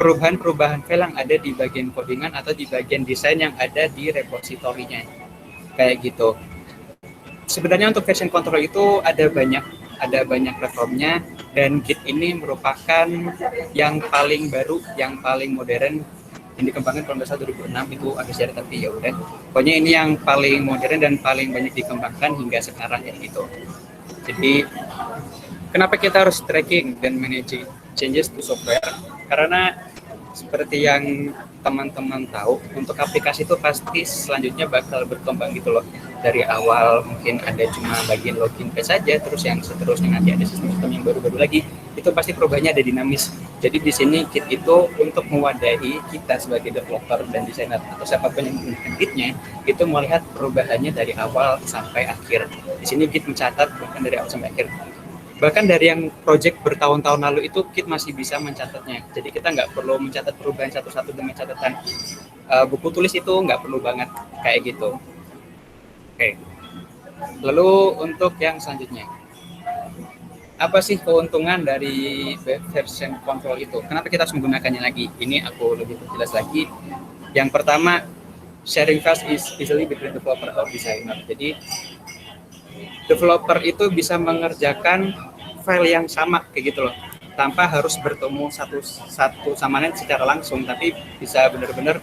perubahan-perubahan file yang ada di bagian codingan atau di bagian desain yang ada di repositorinya. Kayak gitu. Sebenarnya untuk version control itu ada banyak platformnya, dan Git ini merupakan yang paling baru, yang paling modern, yang dikembangkan kalau nggak salah 2006 itu agak sejarah, tapi ya udah. Pokoknya ini yang paling modern dan paling banyak dikembangkan hingga sekarang ya gitu. Jadi kenapa kita harus tracking dan managing changes to software? Karena seperti yang teman-teman tahu, untuk aplikasi itu pasti selanjutnya bakal berkembang gitu loh. Dari awal mungkin ada cuma bagian login page saja, terus yang seterusnya nanti ada sistem-sistem yang baru-baru lagi. Itu pasti perubahannya ada dinamis. Jadi di sini Git itu untuk mewadahi kita sebagai developer dan desainer atau siapapun yang menggunakan Git-nya, itu melihat perubahannya dari awal sampai akhir. Di sini Git mencatat bahkan dari awal sampai akhir. Bahkan dari yang project bertahun-tahun lalu itu Git masih bisa mencatatnya. Jadi kita nggak perlu mencatat perubahan satu-satu dengan catatan buku tulis, itu nggak perlu banget kayak gitu. Oke. Lalu untuk yang selanjutnya, apa sih keuntungan dari version control itu? Kenapa kita harus menggunakannya lagi? Ini aku lebih jelas lagi. Yang pertama, sharing files is easily between developer or designer. Jadi developer itu bisa mengerjakan file yang sama kayak gitu loh, tanpa harus bertemu satu sama lain secara langsung, tapi bisa benar-benar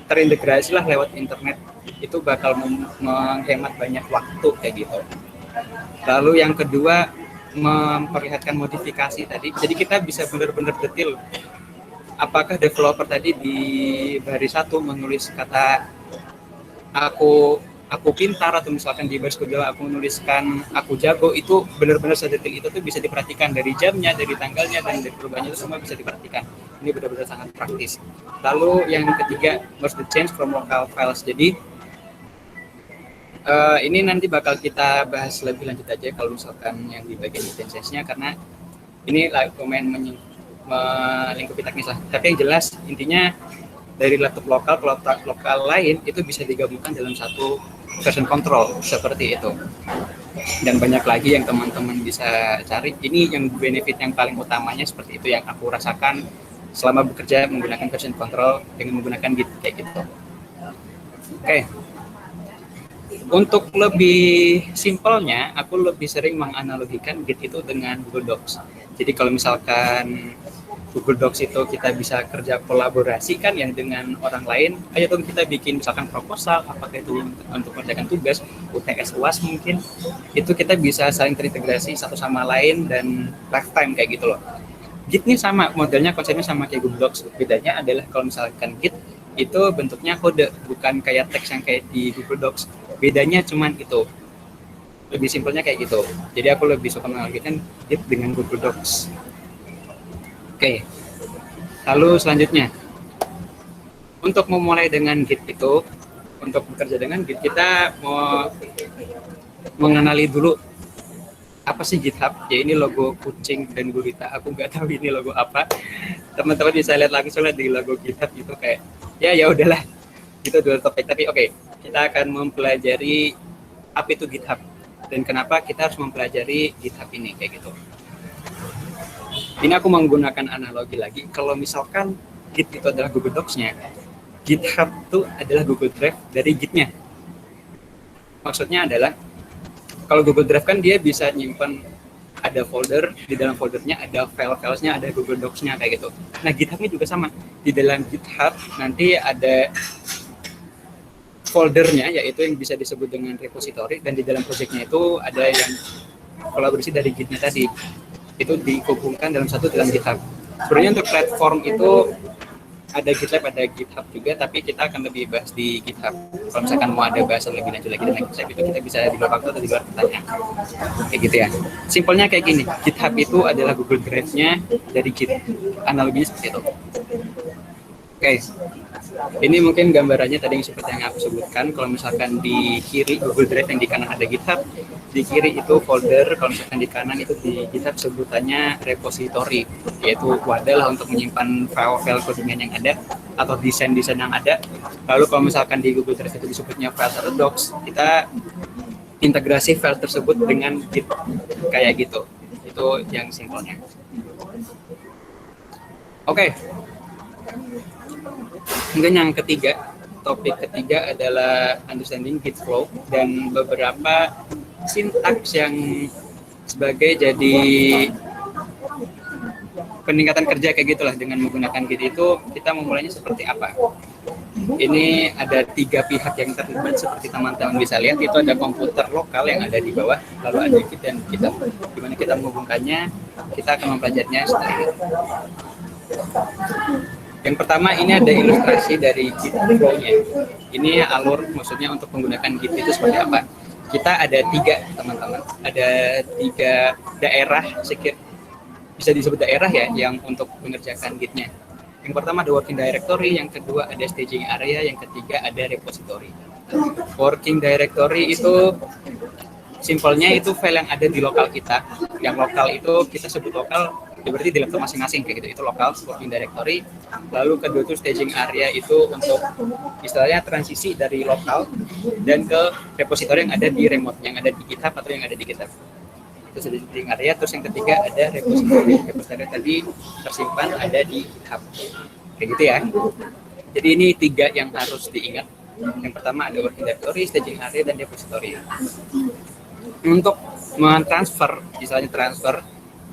terintegrasi lah lewat internet. Itu bakal menghemat banyak waktu kayak gitu. Lalu yang kedua, memperlihatkan modifikasi tadi. Jadi kita bisa benar-benar detail. Apakah developer tadi di baris 1 menulis kata aku pintar, atau misalkan di baris kedua aku menuliskan aku jago, itu benar-benar sedetail itu tuh bisa diperhatikan dari jamnya, dari tanggalnya, dan dari perubahannya itu semua bisa diperhatikan. Ini benar-benar sangat praktis. Lalu yang ketiga, merge the change from local files. Jadi ini nanti bakal kita bahas lebih lanjut aja kalau misalkan yang di bagian utensesnya, karena ini lumayan melingkupi teknis lah. Tapi yang jelas intinya dari laptop lokal ke laptop lokal lain itu bisa digabungkan dalam satu version control seperti itu. Dan banyak lagi yang teman-teman bisa cari. Ini yang benefit yang paling utamanya seperti itu yang aku rasakan selama bekerja menggunakan version control dengan menggunakan Git kayak gitu. Oke. Untuk lebih simpelnya, aku lebih sering menganalogikan Git itu dengan Google Docs. Jadi kalau misalkan Google Docs itu kita bisa kerja kolaborasi kan yang dengan orang lain. Ayo tuh kita bikin misalkan proposal, apakah itu untuk mengerjakan tugas, UTS UAS mungkin. Itu kita bisa saling terintegrasi satu sama lain dan lifetime kayak gitu loh. Git ini sama, modelnya konsepnya sama kayak Google Docs. Bedanya adalah kalau misalkan Git itu bentuknya kode, bukan kayak teks yang kayak di Google Docs. Bedanya cuman itu. Lebih simpelnya kayak gitu. Jadi aku lebih suka menganalogikan Git dengan Google Docs. Oke, lalu selanjutnya, untuk memulai dengan Git itu, untuk bekerja dengan Git, kita mau mengenali dulu apa sih GitHub. Ya ini logo kucing dan gurita, aku nggak tahu ini logo apa. Teman-teman bisa lihat langsung lah di logo GitHub itu kayak, ya udahlah, itu dulu topik. Tapi oke, kita akan mempelajari apa itu GitHub dan kenapa kita harus mempelajari GitHub ini kayak gitu. Ini aku menggunakan analogi lagi. Kalau misalkan Git itu adalah Google Docs-nya, GitHub itu adalah Google Drive dari Git-nya. Maksudnya adalah, kalau Google Drive kan dia bisa nyimpan ada folder, di dalam foldernya ada file-filesnya, ada Google Docs-nya kayak gitu. Nah, GitHub-nya juga sama. Di dalam GitHub nanti ada foldernya, yaitu yang bisa disebut dengan repository, dan di dalam project-nya itu ada yang kolaborasi dari Git-nya tadi. Itu dihubungkan dalam GitHub. Sebenarnya untuk platform itu ada GitLab, ada GitHub juga, tapi kita akan lebih bahas di GitHub. Kalau misalkan mau ada bahasan lebih lanjut lagi tentang GitHub itu, kita bisa di luar waktu atau di luar pertanyaan. Kayak gitu ya. Simpelnya kayak gini, GitHub itu adalah Google Drive-nya dari Git. Analoginya seperti itu. Oke. Ini mungkin gambarannya tadi yang seperti yang aku sebutkan. Kalau misalkan di kiri Google Drive, yang di kanan ada GitHub, di kiri itu folder, kalau misalkan di kanan itu di GitHub sebutannya repository, yaitu wadah lah untuk menyimpan file-file codingan yang ada atau desain-desain yang ada. Lalu kalau misalkan di Google Drive itu disebutnya files atau docs, kita integrasi file tersebut dengan Git kayak gitu. Itu yang simpelnya. Oke. Kemudian yang ketiga, topik ketiga adalah understanding Git flow dan beberapa sintaks yang sebagai jadi peningkatan kerja kayak gitulah. Dengan menggunakan Git itu kita memulainya seperti apa. Ini ada 3 pihak yang terlibat seperti teman-teman bisa lihat. Itu ada komputer lokal yang ada di bawah, lalu ada Git dan kita gimana kita menghubungkannya. Kita akan mempelajarinya setelah ini. Yang pertama, ini ada ilustrasi dari Git flow-nya. Ini alur, maksudnya untuk menggunakan Git itu seperti apa. Kita ada 3 teman-teman, ada 3 daerah, bisa disebut daerah ya, yang untuk mengerjakan Git-nya. Yang pertama ada working directory, yang kedua ada staging area, yang ketiga ada repository. Working directory itu simpelnya itu file yang ada di lokal kita. Yang lokal itu kita sebut lokal, berarti di laptop masing-masing kayak gitu. Itu lokal working directory. Lalu kedua itu staging area, itu untuk istilahnya transisi dari lokal dan ke repository yang ada di remote, yang ada di GitHub atau yang ada di GitHub. Itu staging area. Terus yang ketiga ada repository. Repository tadi tersimpan ada di GitHub. Kayak gitu ya. Jadi ini 3 yang harus diingat. Yang pertama ada working directory, staging area, dan repository. Untuk mentransfer, misalnya transfer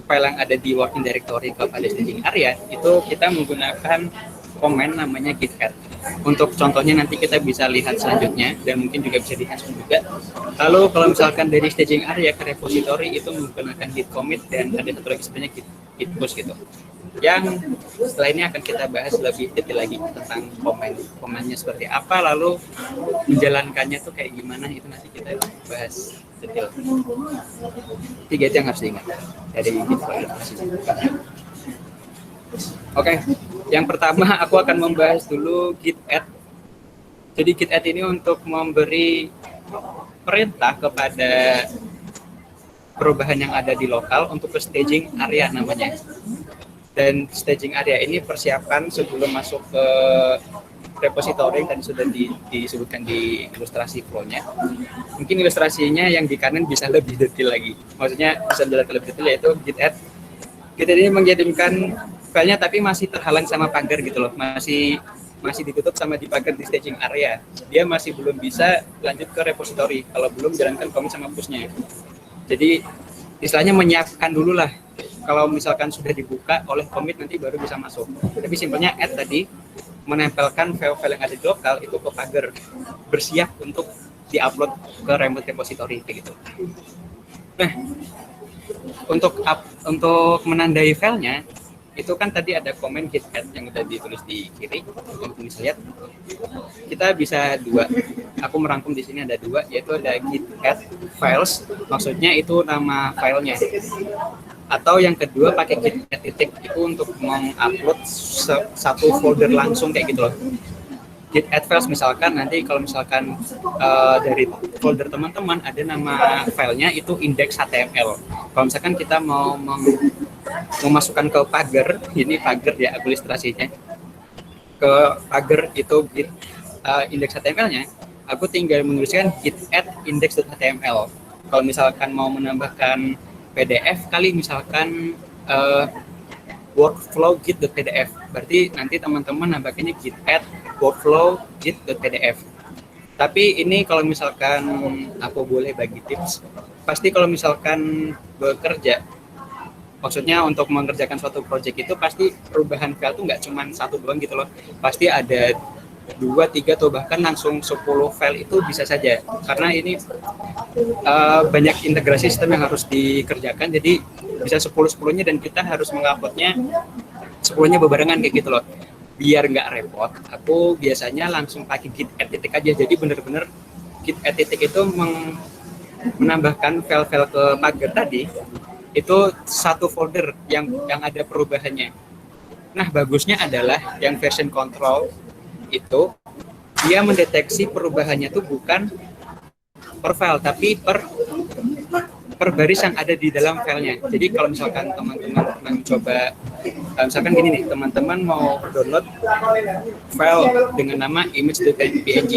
file yang ada di working directory kepada staging area, itu kita menggunakan command namanya git add. Untuk contohnya nanti kita bisa lihat selanjutnya, dan mungkin juga bisa di-hands juga. Lalu kalau misalkan dari staging area ke repository itu menggunakan git commit, dan ada satu lagi sebenarnya git push gitu. Yang setelah ini akan kita bahas lebih detail lagi tentang command-nya seperti apa, lalu menjalankannya tuh kayak gimana, itu nanti kita bahas detail. 3 itu yang harus diingat dari Git flow. Oke, yang pertama aku akan membahas dulu Git add. Jadi Git add ini untuk memberi perintah kepada perubahan yang ada di lokal untuk ke staging area namanya. Dan staging area ini persiapan sebelum masuk ke repository yang tadi sudah disebutkan di ilustrasi flow-nya. Mungkin ilustrasinya yang di kanan bisa lebih detail lagi. Maksudnya bisa lebih detail, yaitu git add. Git add ini menjadikan filenya tapi masih terhalang sama pagar gitu loh. Masih ditutup sama di pagar di staging area. Dia masih belum bisa lanjut ke repository kalau belum jalankan commit sama push-nya. Jadi istilahnya menyiapkan dulu lah. Kalau misalkan sudah dibuka oleh commit nanti baru bisa masuk. Tapi simpelnya add tadi menempelkan file-file yang ada di lokal itu ke pagar, bersiap untuk diupload ke remote repository kayak gitu. Nah, untuk menandai filenya itu kan tadi ada command git add yang udah ditulis di kiri, untuk bisa lihat. Kita bisa 2. Aku merangkum di sini ada 2, yaitu ada git add files, maksudnya itu nama filenya. Atau yang kedua pakai git add titik, itu untuk mengupload satu folder langsung kayak gitu loh. Git add files misalkan nanti kalau misalkan dari folder teman-teman ada nama filenya itu index.html. Kalau misalkan kita mau memasukkan ke pagar, ini pagar ya aku ilustrasinya, ke pagar itu git index.html-nya, aku tinggal menuliskan git add index.html. Kalau misalkan mau menambahkan PDF kali misalkan workflow git.pdf, berarti nanti teman-teman nambahkannya git add workflow git.pdf. Tapi ini kalau misalkan aku boleh bagi tips, pasti kalau misalkan bekerja, maksudnya untuk mengerjakan suatu project itu pasti perubahan file itu nggak cuma 1 doang gitu loh, pasti ada 2, 3 atau bahkan langsung 10 file itu bisa saja, karena ini banyak integrasi sistem yang harus dikerjakan, jadi bisa 10-10-nya dan kita harus menguploadnya 10-nya bebarengan kayak gitu loh. Biar nggak repot, aku biasanya langsung pakai git add titik aja. Jadi bener-bener git add titik itu menambahkan file-file ke pagar tadi itu satu folder yang ada perubahannya. Nah, bagusnya adalah yang version control itu dia mendeteksi perubahannya itu bukan per file tapi per baris yang ada di dalam filenya. Jadi kalau misalkan teman-teman mencoba Misalkan gini nih, teman-teman mau download file dengan nama image.png.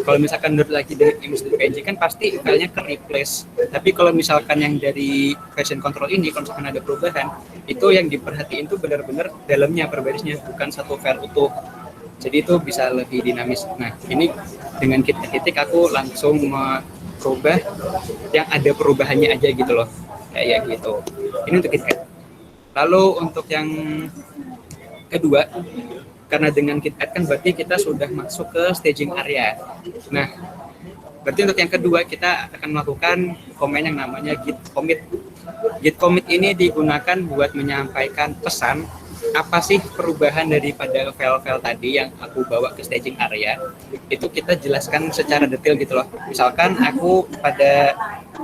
Kalau misalkan download lagi dengan image.png kan pasti filenya ke replace. Tapi kalau misalkan yang dari version control ini, kalau misalkan ada perubahan, itu yang diperhatiin tuh benar-benar dalamnya per barisnya, bukan satu file utuh. Jadi itu bisa lebih dinamis. Nah, ini dengan ketik aku langsung merubah yang ada perubahannya aja gitu loh. Kayak gitu. Ini untuk KitKat. Lalu untuk yang kedua, karena dengan KitKat kan berarti kita sudah masuk ke staging area. Nah, berarti untuk yang kedua kita akan melakukan komen yang namanya git commit. Git commit ini digunakan buat menyampaikan pesan apa sih perubahan daripada file-file tadi yang aku bawa ke staging area. Itu kita jelaskan secara detail gitu loh. Misalkan aku pada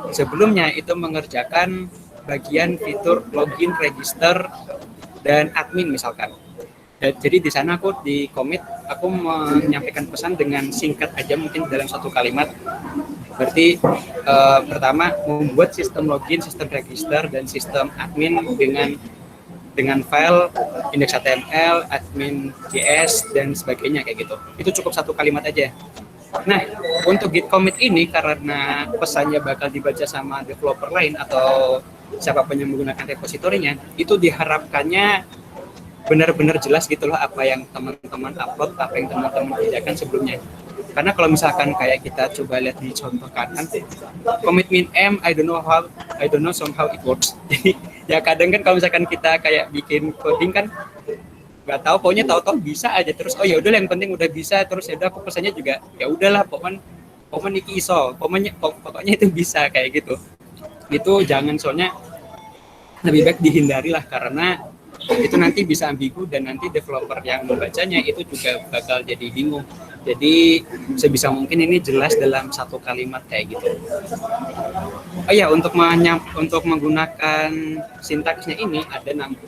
sebelumnya itu mengerjakan bagian fitur login, register, dan admin misalkan. Jadi di sana aku di commit, aku menyampaikan pesan dengan singkat aja mungkin dalam satu kalimat. Berarti pertama membuat sistem login, sistem register, dan sistem admin dengan file index.html, admin.js, dan sebagainya kayak gitu. Itu cukup satu kalimat aja. Nah, untuk git commit ini karena pesannya bakal dibaca sama developer lain atau siapapun yang menggunakan repositorinya, itu diharapkannya benar-benar jelas gitu loh apa yang teman-teman upload, apa yang teman-teman kerjakan sebelumnya. Karena kalau misalkan kayak kita coba lihat di contoh kanan, commit min m, I don't know somehow it works. Jadi ya kadang kan kalau misalkan kita kayak bikin coding kan nggak tahu, pokoknya tahu-tahu bisa aja terus. Oh ya udah, yang penting udah bisa terus, ya udah aku pesannya juga ya udahlah pokoknya iki iso, pokoknya itu bisa kayak gitu. Itu jangan, soalnya lebih baik dihindari lah, karena itu nanti bisa ambigu dan nanti developer yang membacanya itu juga bakal jadi bingung. Jadi sebisa mungkin ini jelas dalam satu kalimat kayak gitu. Oh ya, untuk menggunakan sintaksnya ini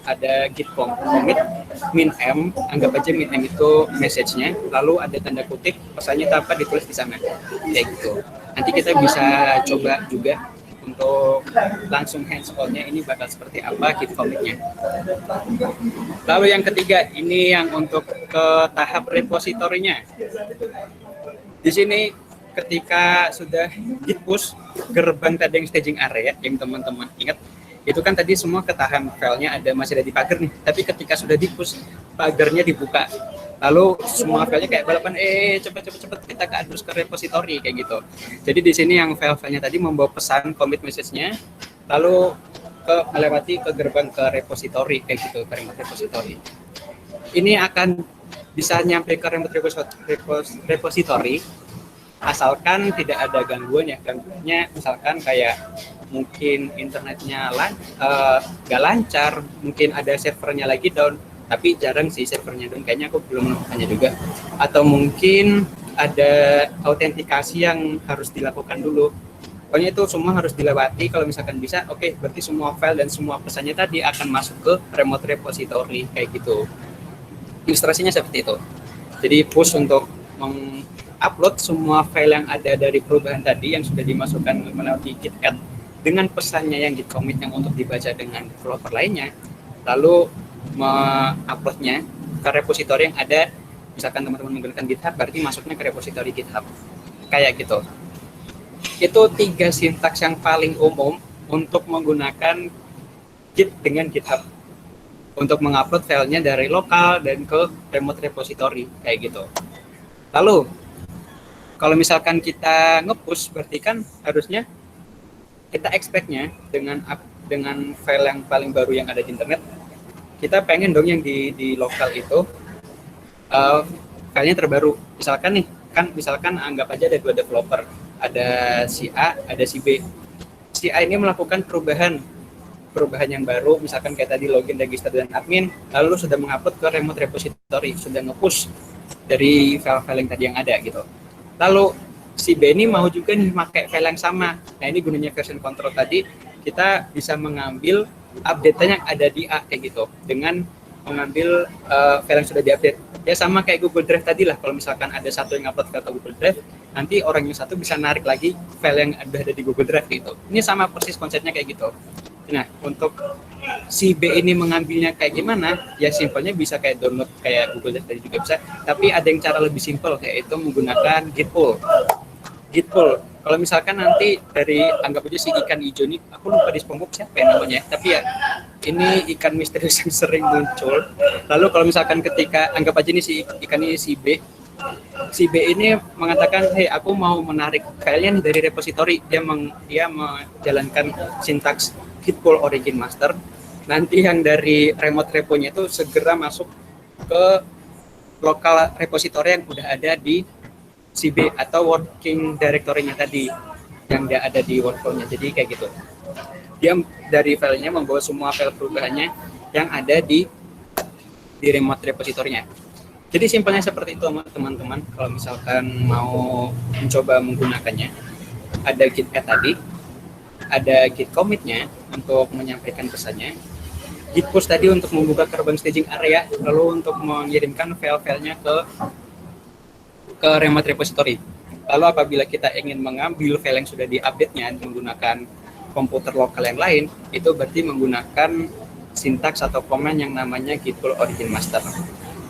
ada git commit min m, anggap aja min m itu message-nya, lalu ada tanda kutip, pesannya tanpa ditulis di sana kayak gitu. Nanti kita bisa coba juga untuk langsung hands-on-nya ini bakal seperti apa git commit-nya. Lalu yang ketiga, ini yang untuk ke tahap repositorinya. Di sini ketika sudah git push gerbang tadi yang staging area yang teman-teman ingat, itu kan tadi semua ketahan filenya masih ada di pagar nih, tapi ketika sudah di push pagarnya dibuka, lalu semua filenya kayak balapan cepet kita ke address ke repository kayak gitu. Jadi di sini yang file-filenya tadi membawa pesan commit message-nya, lalu melewati ke gerbang ke repository kayak gitu, ke remote repository. Ini akan bisa nyampe ke remote repository asalkan tidak ada gangguan ya. Gangguannya misalkan kayak mungkin internetnya nggak lancar, mungkin ada servernya lagi down, tapi jarang sih servernya down, kayaknya aku belum menemukannya juga. Atau mungkin ada autentikasi yang harus dilakukan dulu. Pokoknya itu semua harus dilewati. Kalau misalkan bisa, oke, berarti semua file dan semua pesannya tadi akan masuk ke remote repository kayak gitu. Ilustrasinya seperti itu. Jadi push untuk mengupload semua file yang ada dari perubahan tadi yang sudah dimasukkan melalui KitKat dengan pesannya yang git commit yang untuk dibaca dengan developer lainnya, lalu menguploadnya ke repository yang ada. Misalkan teman-teman menggunakan GitHub, berarti masuknya ke repository GitHub kayak gitu. Itu 3 sintaks yang paling umum untuk menggunakan Git dengan GitHub untuk mengupload filenya dari lokal dan ke remote repository kayak gitu. Lalu kalau misalkan kita nge-push, berarti kan harusnya kita expect-nya dengan file yang paling baru yang ada di internet, kita pengen dong yang di lokal itu filenya terbaru. Misalkan anggap aja ada 2 developer, ada si A, ada si B. Si A ini melakukan perubahan yang baru, misalkan kayak tadi login, register, dan admin, lalu sudah mengupload ke remote repository, sudah nge-push dari file-file yang tadi yang ada gitu. Lalu si B ini mau juga nih pakai file yang sama. Nah, ini gunanya version control tadi, kita bisa mengambil update-nya yang ada di A kayak gitu dengan mengambil file yang sudah diupdate. Ya sama kayak Google Drive tadi lah, kalau misalkan ada satu yang upload ke Google Drive, nanti orang yang satu bisa narik lagi file yang ada di Google Drive gitu. Ini sama persis konsepnya kayak gitu. Nah, untuk si B ini mengambilnya kayak gimana? Ya simpelnya bisa kayak download kayak Google Drive tadi juga bisa, tapi ada yang cara lebih simpel, yaitu menggunakan Git pull. Git pull. Kalau misalkan nanti dari anggap aja si ikan hijau ini, aku lupa di SpongeBob siapa ya namanya, tapi ya ini ikan misterius yang sering muncul. Lalu kalau misalkan ketika anggap aja ini si ikan ini si B ini mengatakan, hey aku mau menarik filenya dari repository, dia menjalankan sintaks git pull origin master. Nanti yang dari remote repo-nya itu segera masuk ke lokal repository yang udah ada di si B atau working directory-nya tadi yang dia ada di workflow-nya. Jadi kayak gitu. Dia dari filenya membawa semua file perubahannya yang ada di remote repository-nya. Jadi simpelnya seperti itu teman-teman. Kalau misalkan mau mencoba menggunakannya, ada git add tadi, ada git commit-nya untuk menyampaikan pesannya, git push tadi untuk membuka Kanban staging area, lalu untuk mengirimkan file-filenya ke remote repository. Lalu apabila kita ingin mengambil file yang sudah diupdate-nya menggunakan komputer lokal yang lain, itu berarti menggunakan sintaks atau command yang namanya git pull origin master.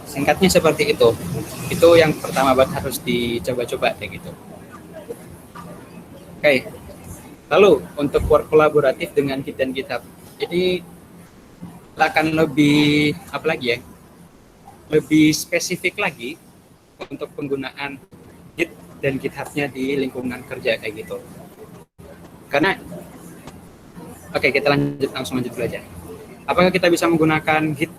Singkatnya seperti itu. Itu yang pertama banget harus dicoba-coba kayak gitu. Oke. Lalu untuk work kolaboratif dengan Git dan GitHub, ini akan lebih apa lagi ya? Lebih spesifik lagi untuk penggunaan Git dan GitHub-nya di lingkungan kerja kayak gitu. Karena oke, kita langsung lanjut dulu aja. Apakah kita bisa menggunakan Git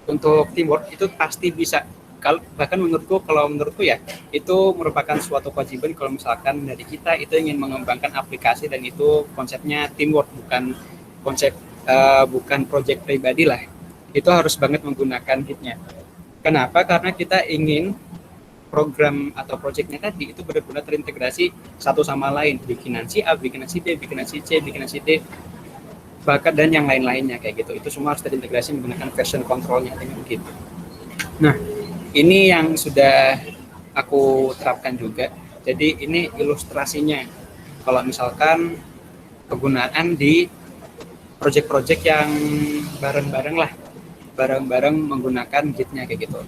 untuk teamwork? Itu pasti bisa. Bahkan kalau menurutku ya, itu merupakan suatu kewajiban kalau misalkan dari kita itu ingin mengembangkan aplikasi dan itu konsepnya teamwork, bukan project pribadi lah. Itu harus banget menggunakan Git-nya. Kenapa? Karena kita ingin program atau projectnya tadi itu benar-benar terintegrasi satu sama lain, bikinan si A, bikinan si B, bikinan si C, bikinan si D, bahkan dan yang lain-lainnya kayak gitu. Itu semua harus terintegrasi menggunakan version control-nya dengan Git. Nah, ini yang sudah aku terapkan juga. Jadi ini ilustrasinya. Kalau misalkan penggunaan di project-project yang bareng-bareng menggunakan Git-nya kayak gitu.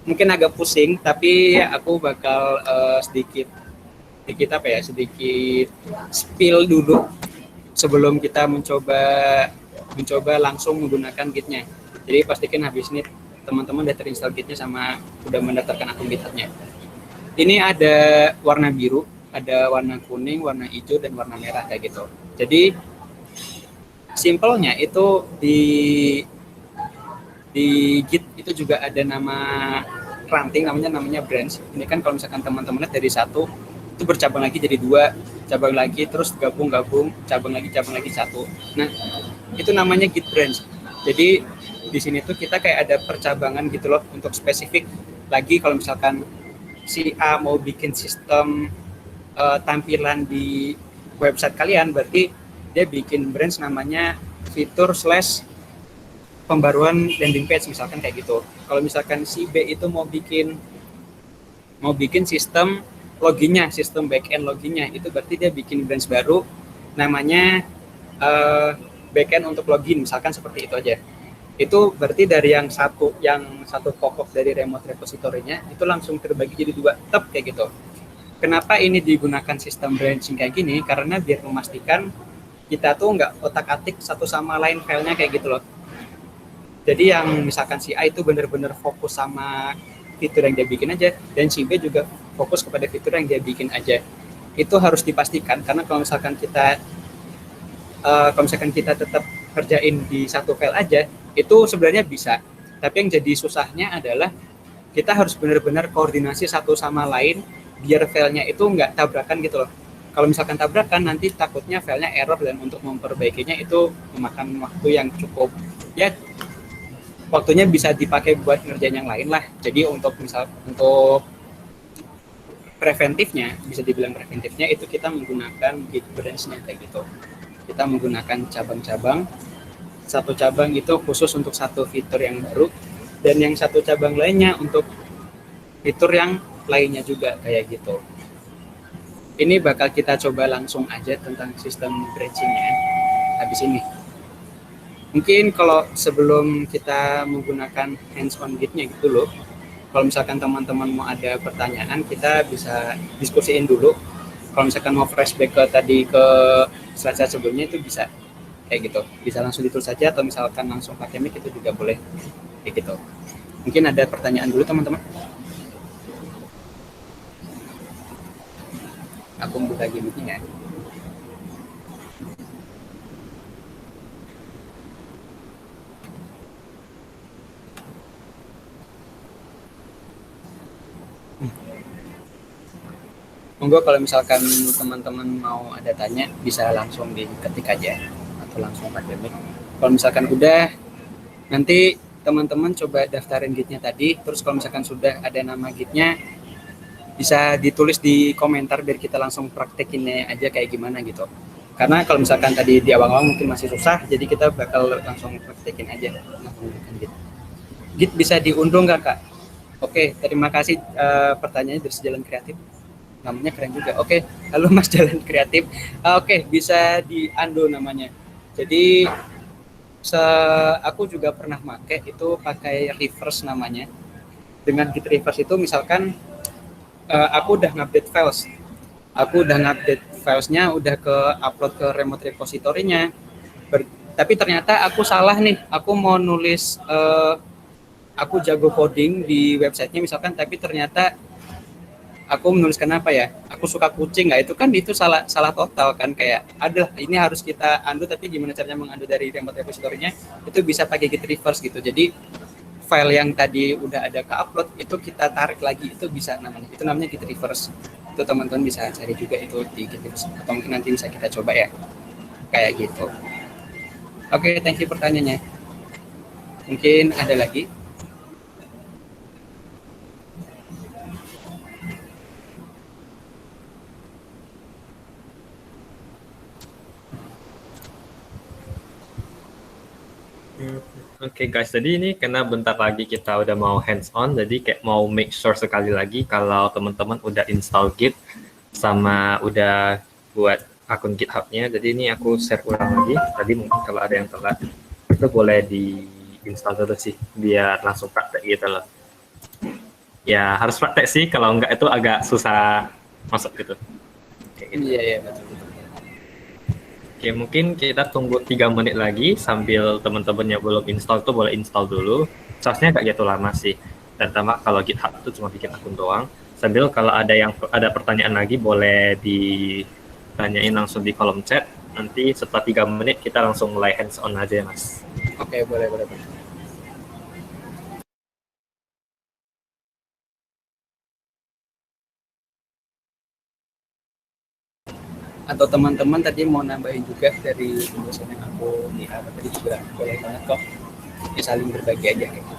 Mungkin agak pusing, tapi aku bakal sedikit spill dulu sebelum kita mencoba langsung menggunakan Git-nya. Jadi pastikan habis ini teman-teman udah terinstall Git-nya sama udah mendaftarkan akun GitHub-nya. Ini ada warna biru, ada warna kuning, warna hijau, dan warna merah kayak gitu. Jadi simpelnya itu di Git itu juga ada nama ranting, namanya branch. Ini kan kalau misalkan teman-teman lihat dari satu itu bercabang lagi jadi dua, cabang lagi terus gabung, cabang lagi satu. Nah, itu namanya Git branch. Jadi di sini tuh kita kayak ada percabangan gitu loh untuk spesifik lagi kalau misalkan si A mau bikin sistem tampilan di website kalian, berarti dia bikin branch namanya fitur / pembaruan landing page misalkan kayak gitu. Kalau misalkan si B itu mau bikin sistem loginnya, sistem backend loginnya, itu berarti dia bikin branch baru namanya backend untuk login misalkan seperti itu aja. Itu berarti dari yang satu pokok dari remote repository-nya itu langsung terbagi jadi dua tab kayak gitu. Kenapa ini digunakan sistem branching kayak gini? Karena biar memastikan kita tuh nggak otak-atik satu sama lain filenya kayak gitu loh. Jadi yang misalkan si A itu benar-benar fokus sama fitur yang dia bikin aja, dan si B juga fokus kepada fitur yang dia bikin aja. Itu harus dipastikan, karena kalau misalkan kita tetap kerjain di satu file aja, itu sebenarnya bisa. Tapi yang jadi susahnya adalah kita harus benar-benar koordinasi satu sama lain biar filenya itu nggak tabrakan gitu loh. Kalau misalkan tabrakan, nanti takutnya filenya error dan untuk memperbaikinya itu memakan waktu yang cukup, ya waktunya bisa dipakai buat ngerjain yang lain lah. Jadi untuk preventifnya, bisa dibilang preventifnya itu kita menggunakan Git branch-nya kayak gitu. Kita menggunakan cabang-cabang, satu cabang itu khusus untuk satu fitur yang baru, dan yang satu cabang lainnya untuk fitur yang lainnya juga kayak gitu. Ini bakal kita coba langsung aja tentang sistem branching-nya. habis ini. Mungkin kalau sebelum kita menggunakan hands-on Git-nya gitu loh, kalau misalkan teman-teman mau ada pertanyaan, kita bisa diskusiin dulu. Kalau misalkan mau flashback ke tadi ke slide sebelumnya itu bisa kayak gitu. Bisa langsung ditulis saja atau misalkan langsung pakai mic itu juga boleh kayak gitu. Mungkin ada pertanyaan dulu teman-teman. Aku buka lagi mic-nya. Monggo kalau misalkan teman-teman mau ada tanya bisa langsung diketik aja atau langsung pakai mic. Kalau misalkan udah, nanti teman-teman coba daftarin Git-nya tadi, terus kalau misalkan sudah ada nama Git-nya bisa ditulis di komentar biar kita langsung praktekinnya aja kayak gimana gitu. Karena kalau misalkan tadi di awal-awal mungkin masih susah, jadi kita bakal langsung praktekin aja menggunakan Git. Git bisa diunduh nggak Kak? Oke, terima kasih pertanyaannya dari Sejalan Kreatif. Namanya keren juga. Oke, halo Mas Jalan Kreatif. Oke, bisa diundo namanya. Jadi aku juga pernah pakai reverse namanya. Dengan Git reverse itu misalkan aku udah ngupdate files. Aku udah ngupdate filesnya, udah ke upload ke remote repository-nya. Tapi ternyata aku salah nih. Aku mau nulis aku jago coding di websitenya misalkan, tapi ternyata aku menuliskan apa ya? Aku suka kucing, nggak itu salah total kan, kayak ada ini harus kita undo, tapi gimana caranya mengundo dari remote repository-nya? Itu bisa pakai Git reverse gitu. Jadi file yang tadi udah ada ke upload itu kita tarik lagi, itu bisa namanya. Itu namanya Git reverse. Itu teman-teman bisa cari juga itu di Git reverse. Atau mungkin nanti bisa kita coba ya. Kayak gitu. Oke, thank you pertanyaannya. Mungkin ada lagi? Oke guys, jadi ini karena bentar lagi kita udah mau hands on, jadi kayak mau make sure sekali lagi kalau teman-teman udah install Git sama udah buat akun GitHub-nya. Jadi ini aku share ulang lagi. Tadi mungkin kalau ada yang telat itu boleh di install dulu sih biar langsung praktek gitu loh. Ya harus praktek sih, kalau enggak itu agak susah masuk gitu. Kayak gitu. Iya betul. Oke, mungkin kita tunggu 3 menit lagi sambil teman-teman yang belum install tuh boleh install dulu. Charge-nya nggak gitu lama sih. Dan tambah kalau GitHub itu cuma bikin akun doang. Sambil kalau ada pertanyaan lagi boleh ditanyain langsung di kolom chat. Nanti setelah 3 menit kita langsung mulai hands on aja ya Mas. Oke, boleh. Atau teman-teman tadi mau nambahin juga dari penjelasan yang aku lihat tadi juga boleh banget kok, ya saling berbagi aja kayak gitu.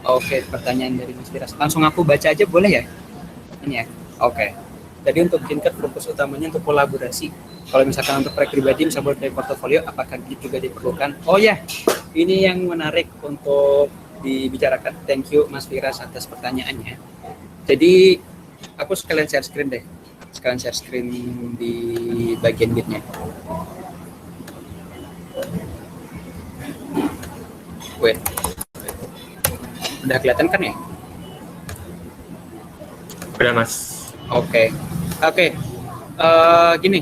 Oke, pertanyaan dari Mas Firas. Langsung aku baca aja boleh ya? Ini ya. Oke. Jadi untuk Ginket fokus utamanya untuk kolaborasi. Kalau misalkan untuk proyek pribadi, misalnya buat dari portofolio, apakah Git juga diperlukan? Oh ya, ini yang menarik untuk dibicarakan. Thank you Mas Firas atas pertanyaannya. Jadi aku sekalian share screen deh. Sekalian share screen di bagian Git-nya. Wait. Udah kelihatan kan ya? Udah Mas. Oke. Gini,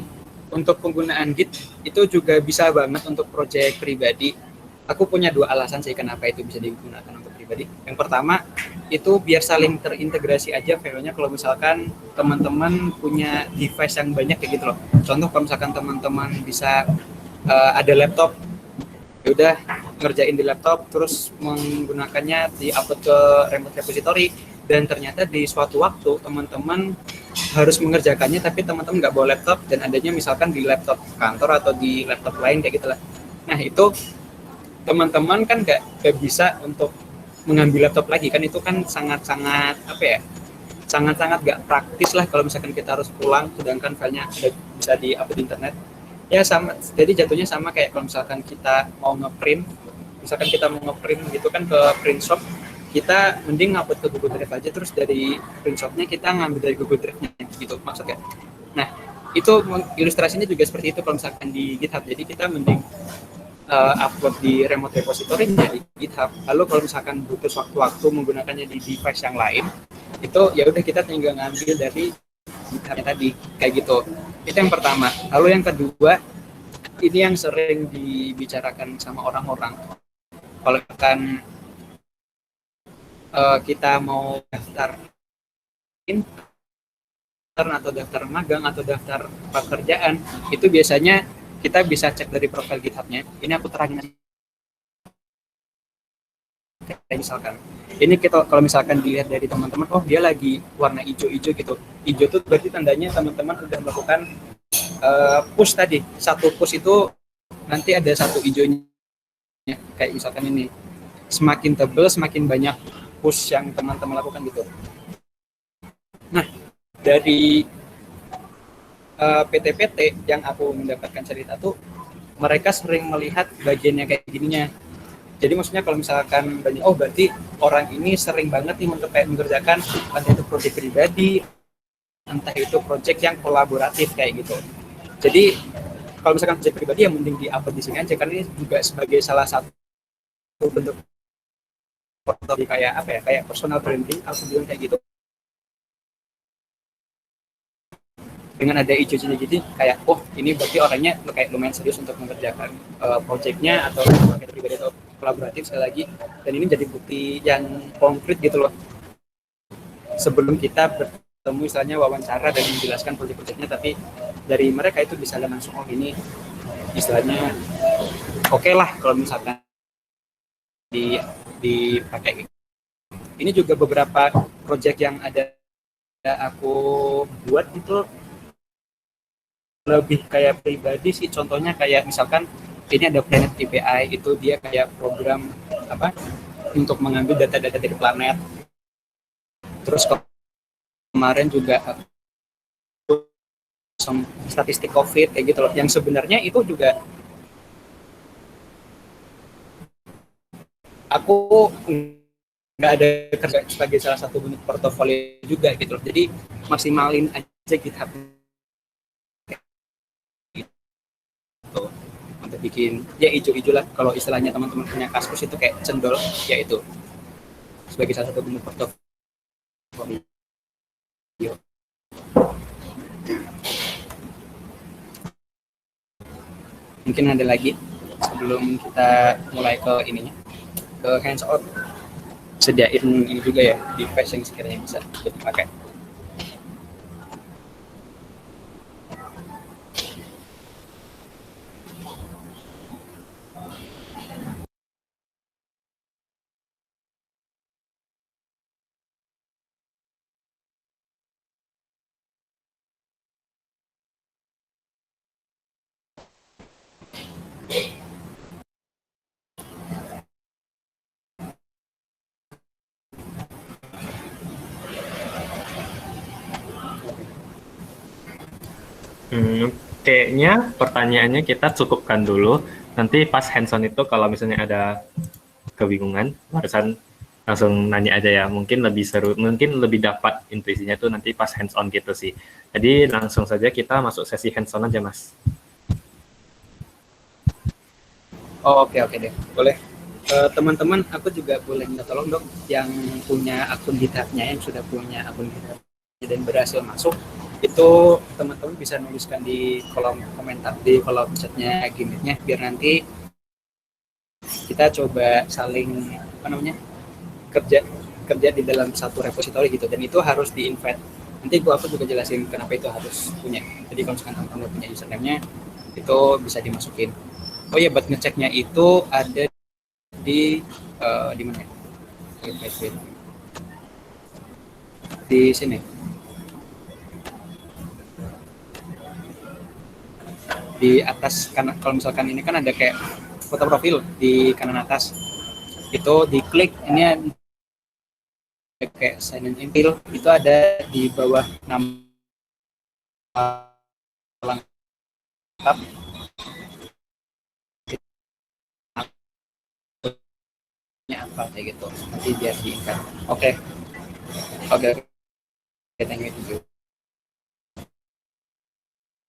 untuk penggunaan Git itu juga bisa banget untuk proyek pribadi. Aku punya 2 alasan sih kenapa itu bisa digunakan untuk pribadi. Yang pertama, itu biar saling terintegrasi aja filenya kalau misalkan teman-teman punya device yang banyak kayak gitu loh. Contoh kalau misalkan teman-teman bisa ada laptop, ya udah ngerjain di laptop terus menggunakannya di-upload ke remote repository, dan ternyata di suatu waktu teman-teman harus mengerjakannya tapi teman-teman nggak bawa laptop dan adanya misalkan di laptop kantor atau di laptop lain kayak gitulah. Nah itu teman-teman kan nggak bisa untuk mengambil laptop lagi kan, itu kan sangat-sangat sangat-sangat nggak praktis lah kalau misalkan kita harus pulang sedangkan filenya bisa di-upload di internet. Ya sama, jadi jatuhnya sama kayak kalau misalkan kita mau ngeprint, gitu kan ke print shop, kita mending ngupload ke Google Drive aja, terus dari print shopnya kita ngambil dari Google Drive-nya gitu maksudnya. Nah itu ilustrasinya juga seperti itu kalau misalkan di GitHub, jadi kita mending upload di remote repository di GitHub. Lalu kalau misalkan butuh waktu-waktu menggunakannya di device yang lain, itu ya udah kita tinggal ngambil dari GitHub tadi kayak gitu. Itu yang pertama. Lalu yang kedua, ini yang sering dibicarakan sama orang-orang. Kalau kan kita mau daftar atau daftar magang atau daftar pekerjaan, itu biasanya kita bisa cek dari profil GitHub-nya. Ini aku terangin kayak misalkan. Ini kita kalau misalkan dilihat dari teman-teman, oh dia lagi warna hijau-hijau gitu. Hijau itu berarti tandanya teman-teman sudah melakukan push tadi. Satu push itu nanti ada satu hijaunya. Kayak misalkan ini. Semakin tebal, semakin banyak push yang teman-teman lakukan gitu. Nah, dari PT-PT yang aku mendapatkan cerita tuh, mereka sering melihat bagiannya kayak gininya. Jadi maksudnya kalau misalkan banyak, oh berarti orang ini sering banget nih untuk kayak mengerjakan entah itu proyek pribadi, entah itu proyek yang kolaboratif kayak gitu. Jadi kalau misalkan proyek pribadi yang mending di-upload di sini aja, karena ini juga sebagai salah satu bentuk kayak apa ya, kayak personal branding, aku bilang kayak gitu. Dengan ada hijau-hijau jadi kayak oh ini berarti orangnya kayak lumayan serius untuk mengerjakan proyeknya atau proyek pribadi atau kolaboratif sekali lagi, dan ini jadi bukti yang konkret gitu loh sebelum kita bertemu misalnya wawancara dan menjelaskan proyek-proyeknya, tapi dari mereka itu bisa langsung oh ini istilahnya oke lah kalau misalkan dipakai. Ini juga beberapa proyek yang ada aku buat itu lebih kayak pribadi sih, contohnya kayak misalkan ini ada Planet API, itu dia kayak program apa untuk mengambil data-data dari planet. Terus kemarin juga statistik COVID kayak gitu loh, yang sebenarnya itu juga aku nggak ada kerja sebagai salah satu bentuk portofolio juga gitu loh, jadi maksimalin aja GitHub gitu untuk bikin ya hijau-hijau lah, kalau istilahnya teman-teman punya Kaskus itu kayak cendol, ya itu sebagai salah satu bentuk portofolio. Mungkin ada lagi sebelum kita mulai ke ininya, ke hands on, sediain ini juga ya device yang sekiranya bisa dipakai. Kayaknya pertanyaannya kita cukupkan dulu. Nanti pas hands-on itu kalau misalnya ada kebingungan, barusan langsung nanya aja ya. Mungkin lebih seru, mungkin lebih dapat intuisinya tuh nanti pas hands-on gitu sih. Jadi langsung saja kita masuk sesi hands-on aja, Mas. Oh, oke deh, boleh. Teman-teman, aku juga boleh minta tolong dong yang punya akun GitHub-nya, yang sudah punya akun GitHub dan berhasil masuk, itu teman-teman bisa nuliskan di kolom komentar, di kolom chatnya Gimmitnya, biar nanti kita coba saling apa namanya kerja di dalam satu repository gitu, dan itu harus di invite. Nanti aku juga jelasin kenapa itu harus punya. Jadi kalau misalkan teman-teman punya username-nya, itu bisa dimasukin. Oh ya, buat ngeceknya itu ada di mana? Di sini. Di atas, karena kalau misalkan ini kan ada kayak foto profil di kanan atas. Itu diklik, ini kayak sign in infil, itu ada di bawah nama lengkap, apa kayak gitu. Nanti biar diingat. Oke. Oke. Thank you.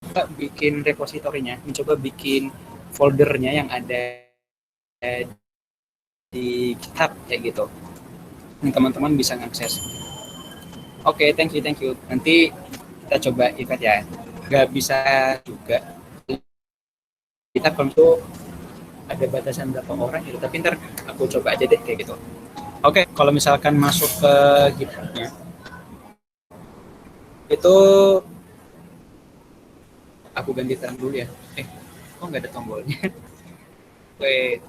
Kita bikin repositorinya, mencoba bikin foldernya yang ada di GitHub kayak gitu. Teman-teman bisa ngakses. Oke, thank you. Nanti kita coba invite ya. Nggak bisa juga. Kita kalau itu ada batasan berapa orang gitu, tapi ntar aku coba aja deh kayak gitu. Oke, kalau misalkan masuk ke GitHub-nya, itu aku ganti terang dulu ya. Kok nggak ada tombolnya? Wait.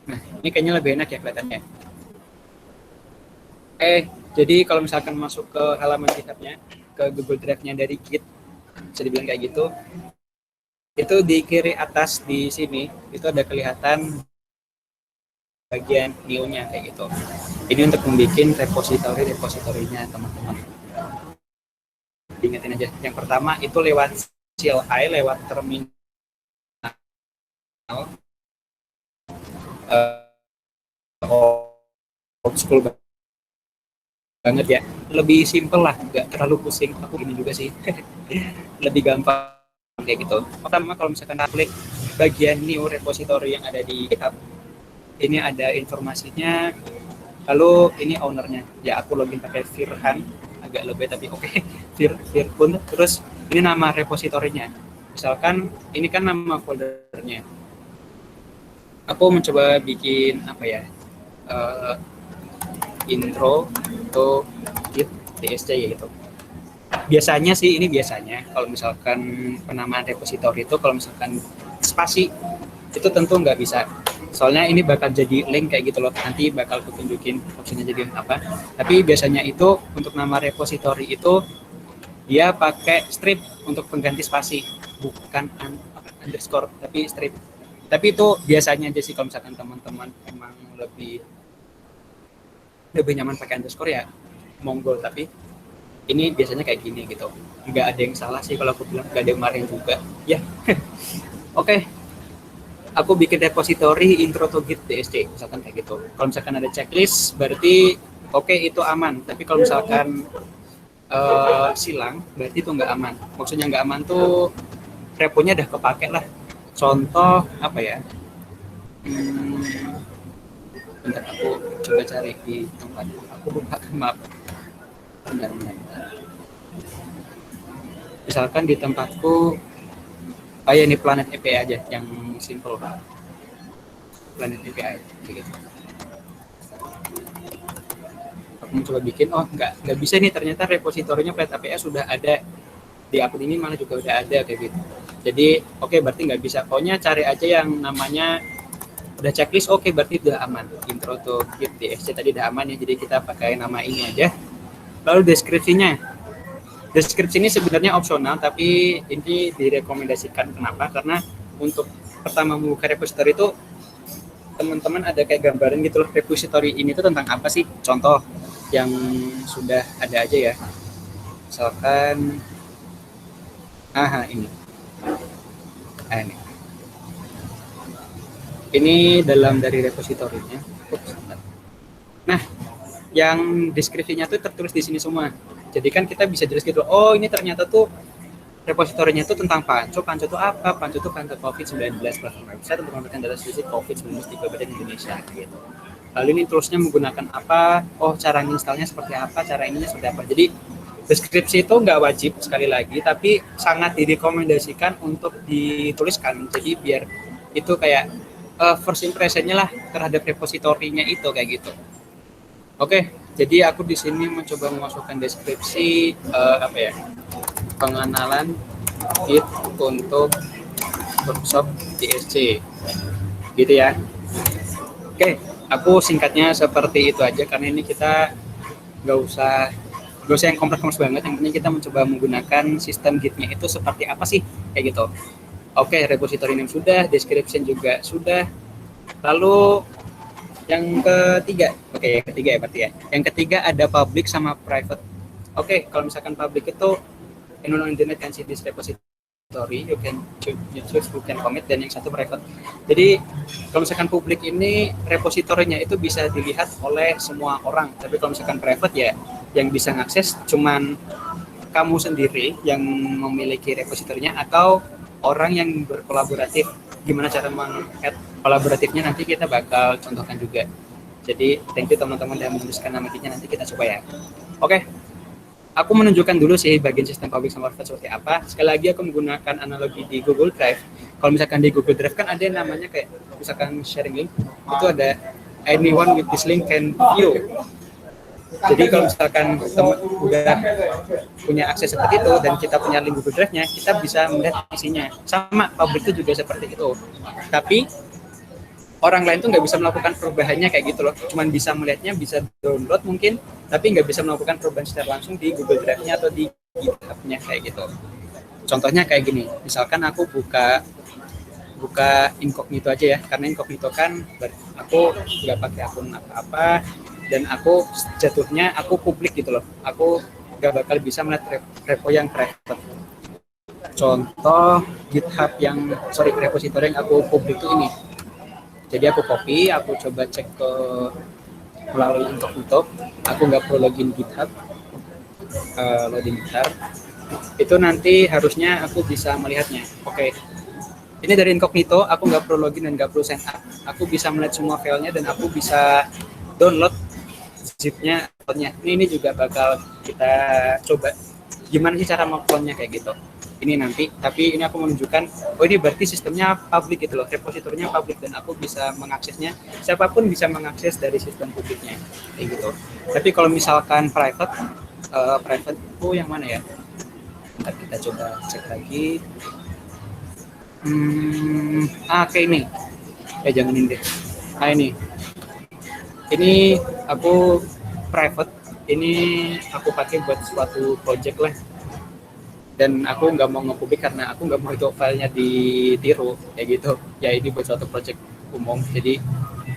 Nah, ini kayaknya lebih enak ya kelihatannya. Jadi kalau misalkan masuk ke halaman GitHub-nya, ke Google Drive-nya dari Git, bisa dibilang kayak gitu, itu di kiri atas di sini, itu ada kelihatan bagian new-nya kayak gitu. Ini untuk membuat repositorinya teman-teman. Ingatin aja, yang pertama itu lewat CLI, lewat terminal old school banget ya, lebih simple lah, nggak terlalu pusing. Aku ini juga sih lebih gampang kayak gitu. Pertama kalau misalkan klik bagian new repository yang ada di GitHub, ini ada informasinya, lalu ini ownernya ya, aku login pakai Firhan, agak lebih tapi oke. Firpun, terus ini nama repositorinya, misalkan ini kan nama foldernya. Aku mencoba bikin apa ya, intro atau git DSC gitu. Biasanya sih ini kalau misalkan penamaan repositori itu kalau misalkan spasi itu tentu nggak bisa, soalnya ini bakal jadi link kayak gitu loh, nanti bakal kutunjukin opsinya jadi apa. Tapi biasanya itu untuk nama repositori itu dia pakai strip untuk pengganti spasi, bukan underscore tapi strip. Tapi itu biasanya aja sih, kalau misalkan teman-teman emang lebih nyaman pakai underscore ya monggo, tapi ini biasanya kayak gini gitu. Nggak ada yang salah sih kalau aku bilang, nggak ada yang marahin juga ya. Oke. Aku bikin repository intro to git DSC misalkan kayak gitu. Kalau misalkan ada checklist berarti oke, itu aman. Tapi kalau misalkan silang berarti itu nggak aman. Maksudnya nggak aman tuh reponya udah kepake lah. Contoh apa ya, bentar aku coba cari di tempat aku lupa, maaf. Bentar. Misalkan di tempatku ini Planet API aja yang simple, Planet API gitu. Aku mencoba bikin, nggak bisa nih, ternyata repositorinya Planet API sudah ada di akun ini, malah juga udah ada kayak gitu. Jadi berarti nggak bisa. Pokoknya cari aja yang namanya udah checklist, berarti udah aman. Intro to git DSC tadi udah aman ya, jadi kita pakai nama ini aja. Lalu deskripsinya ini sebenarnya opsional, tapi ini direkomendasikan. Kenapa? Karena untuk pertama membuka repository itu teman-teman ada kayak gambaran gitu loh, repository ini tuh tentang apa sih. Contoh yang sudah ada aja ya, misalkan ini dalam dari repositorinya. Nah, yang deskripsinya tuh tertulis di sini semua. Jadi kan kita bisa jelas gitu, ini ternyata tuh repositorinya itu tentang Panco itu apa? Panco itu kantor COVID-19 platform website untuk memberikan data statistik COVID-19 di Kabupaten Indonesia gitu. Lalu ini toolsnya menggunakan apa? Cara installnya seperti apa? Cara ininya seperti apa? Jadi deskripsi itu nggak wajib, sekali lagi, tapi sangat direkomendasikan untuk dituliskan. Jadi biar itu kayak first impression-nya lah terhadap repositorinya itu kayak gitu. Oke, jadi aku di sini mencoba memasukkan deskripsi pengenalan Git untuk workshop DSC gitu ya. Oke, aku singkatnya seperti itu aja, karena ini kita nggak usah yang kompleks banget. Yang penting kita mencoba menggunakan sistem Git-nya itu seperti apa sih kayak gitu. Oke, repository name sudah, description juga sudah. Lalu yang ketiga, yang ketiga ya berarti ya. Yang ketiga ada public sama private. Kalau misalkan public itu anyone on internet can see this repository. repository, you choose who can commit, dan yang satu private. Jadi kalau misalkan publik ini repositorinya itu bisa dilihat oleh semua orang, tapi kalau misalkan private ya yang bisa ngakses cuman kamu sendiri yang memiliki repositorinya atau orang yang berkolaboratif. Gimana cara meng-add kolaboratifnya nanti kita bakal contohkan juga. Jadi thank you teman-teman yang menuliskan nama kitnya, nanti kita coba ya. Oke, aku menunjukkan dulu sih bagian sistem public sama private seperti apa. Sekali lagi aku menggunakan analogi di Google Drive. Kalau misalkan di Google Drive kan ada yang namanya kayak misalkan sharing link, itu ada anyone with this link can view. Jadi kalau misalkan teman udah punya akses seperti itu dan kita punya link Google Drive-nya, kita bisa melihat isinya. Sama public itu juga seperti itu. Tapi orang lain tuh nggak bisa melakukan perubahannya kayak gitu loh. Cuman bisa melihatnya, bisa download mungkin, tapi nggak bisa melakukan perubahan secara langsung di Google Drive-nya atau di GitHub-nya kayak gitu. Contohnya kayak gini, misalkan aku buka incognito aja ya, karena incognito kan aku nggak pakai akun apa-apa, dan aku jatuhnya aku publik gitu loh, aku nggak bakal bisa melihat repo yang private. Contoh GitHub repository yang aku publik itu ini. Jadi aku copy, aku coba cek ke melalui incognito, aku nggak perlu login GitHub, loading bentar. Itu nanti harusnya aku bisa melihatnya. Oke. Ini dari incognito, aku nggak perlu login dan nggak perlu sign up. Aku bisa melihat semua filenya dan aku bisa download zip-nya. Ini juga bakal kita coba gimana sih cara mengclone-nya kayak gitu. Ini nanti, tapi ini aku menunjukkan, oh ini berarti sistemnya public gitu loh, repositorinya public dan aku bisa mengaksesnya, siapapun bisa mengakses dari sistem publiknya, kayak gitu. Tapi kalau misalkan private itu yang mana ya? Ntar kita coba cek lagi. Kayak ini. Jangan ini deh. Ini aku private. Ini aku pakai buat suatu project lah. Dan aku nggak mau nge-publik karena aku nggak mau itu filenya ditiru kayak gitu. Ya ini buat suatu project umum. Jadi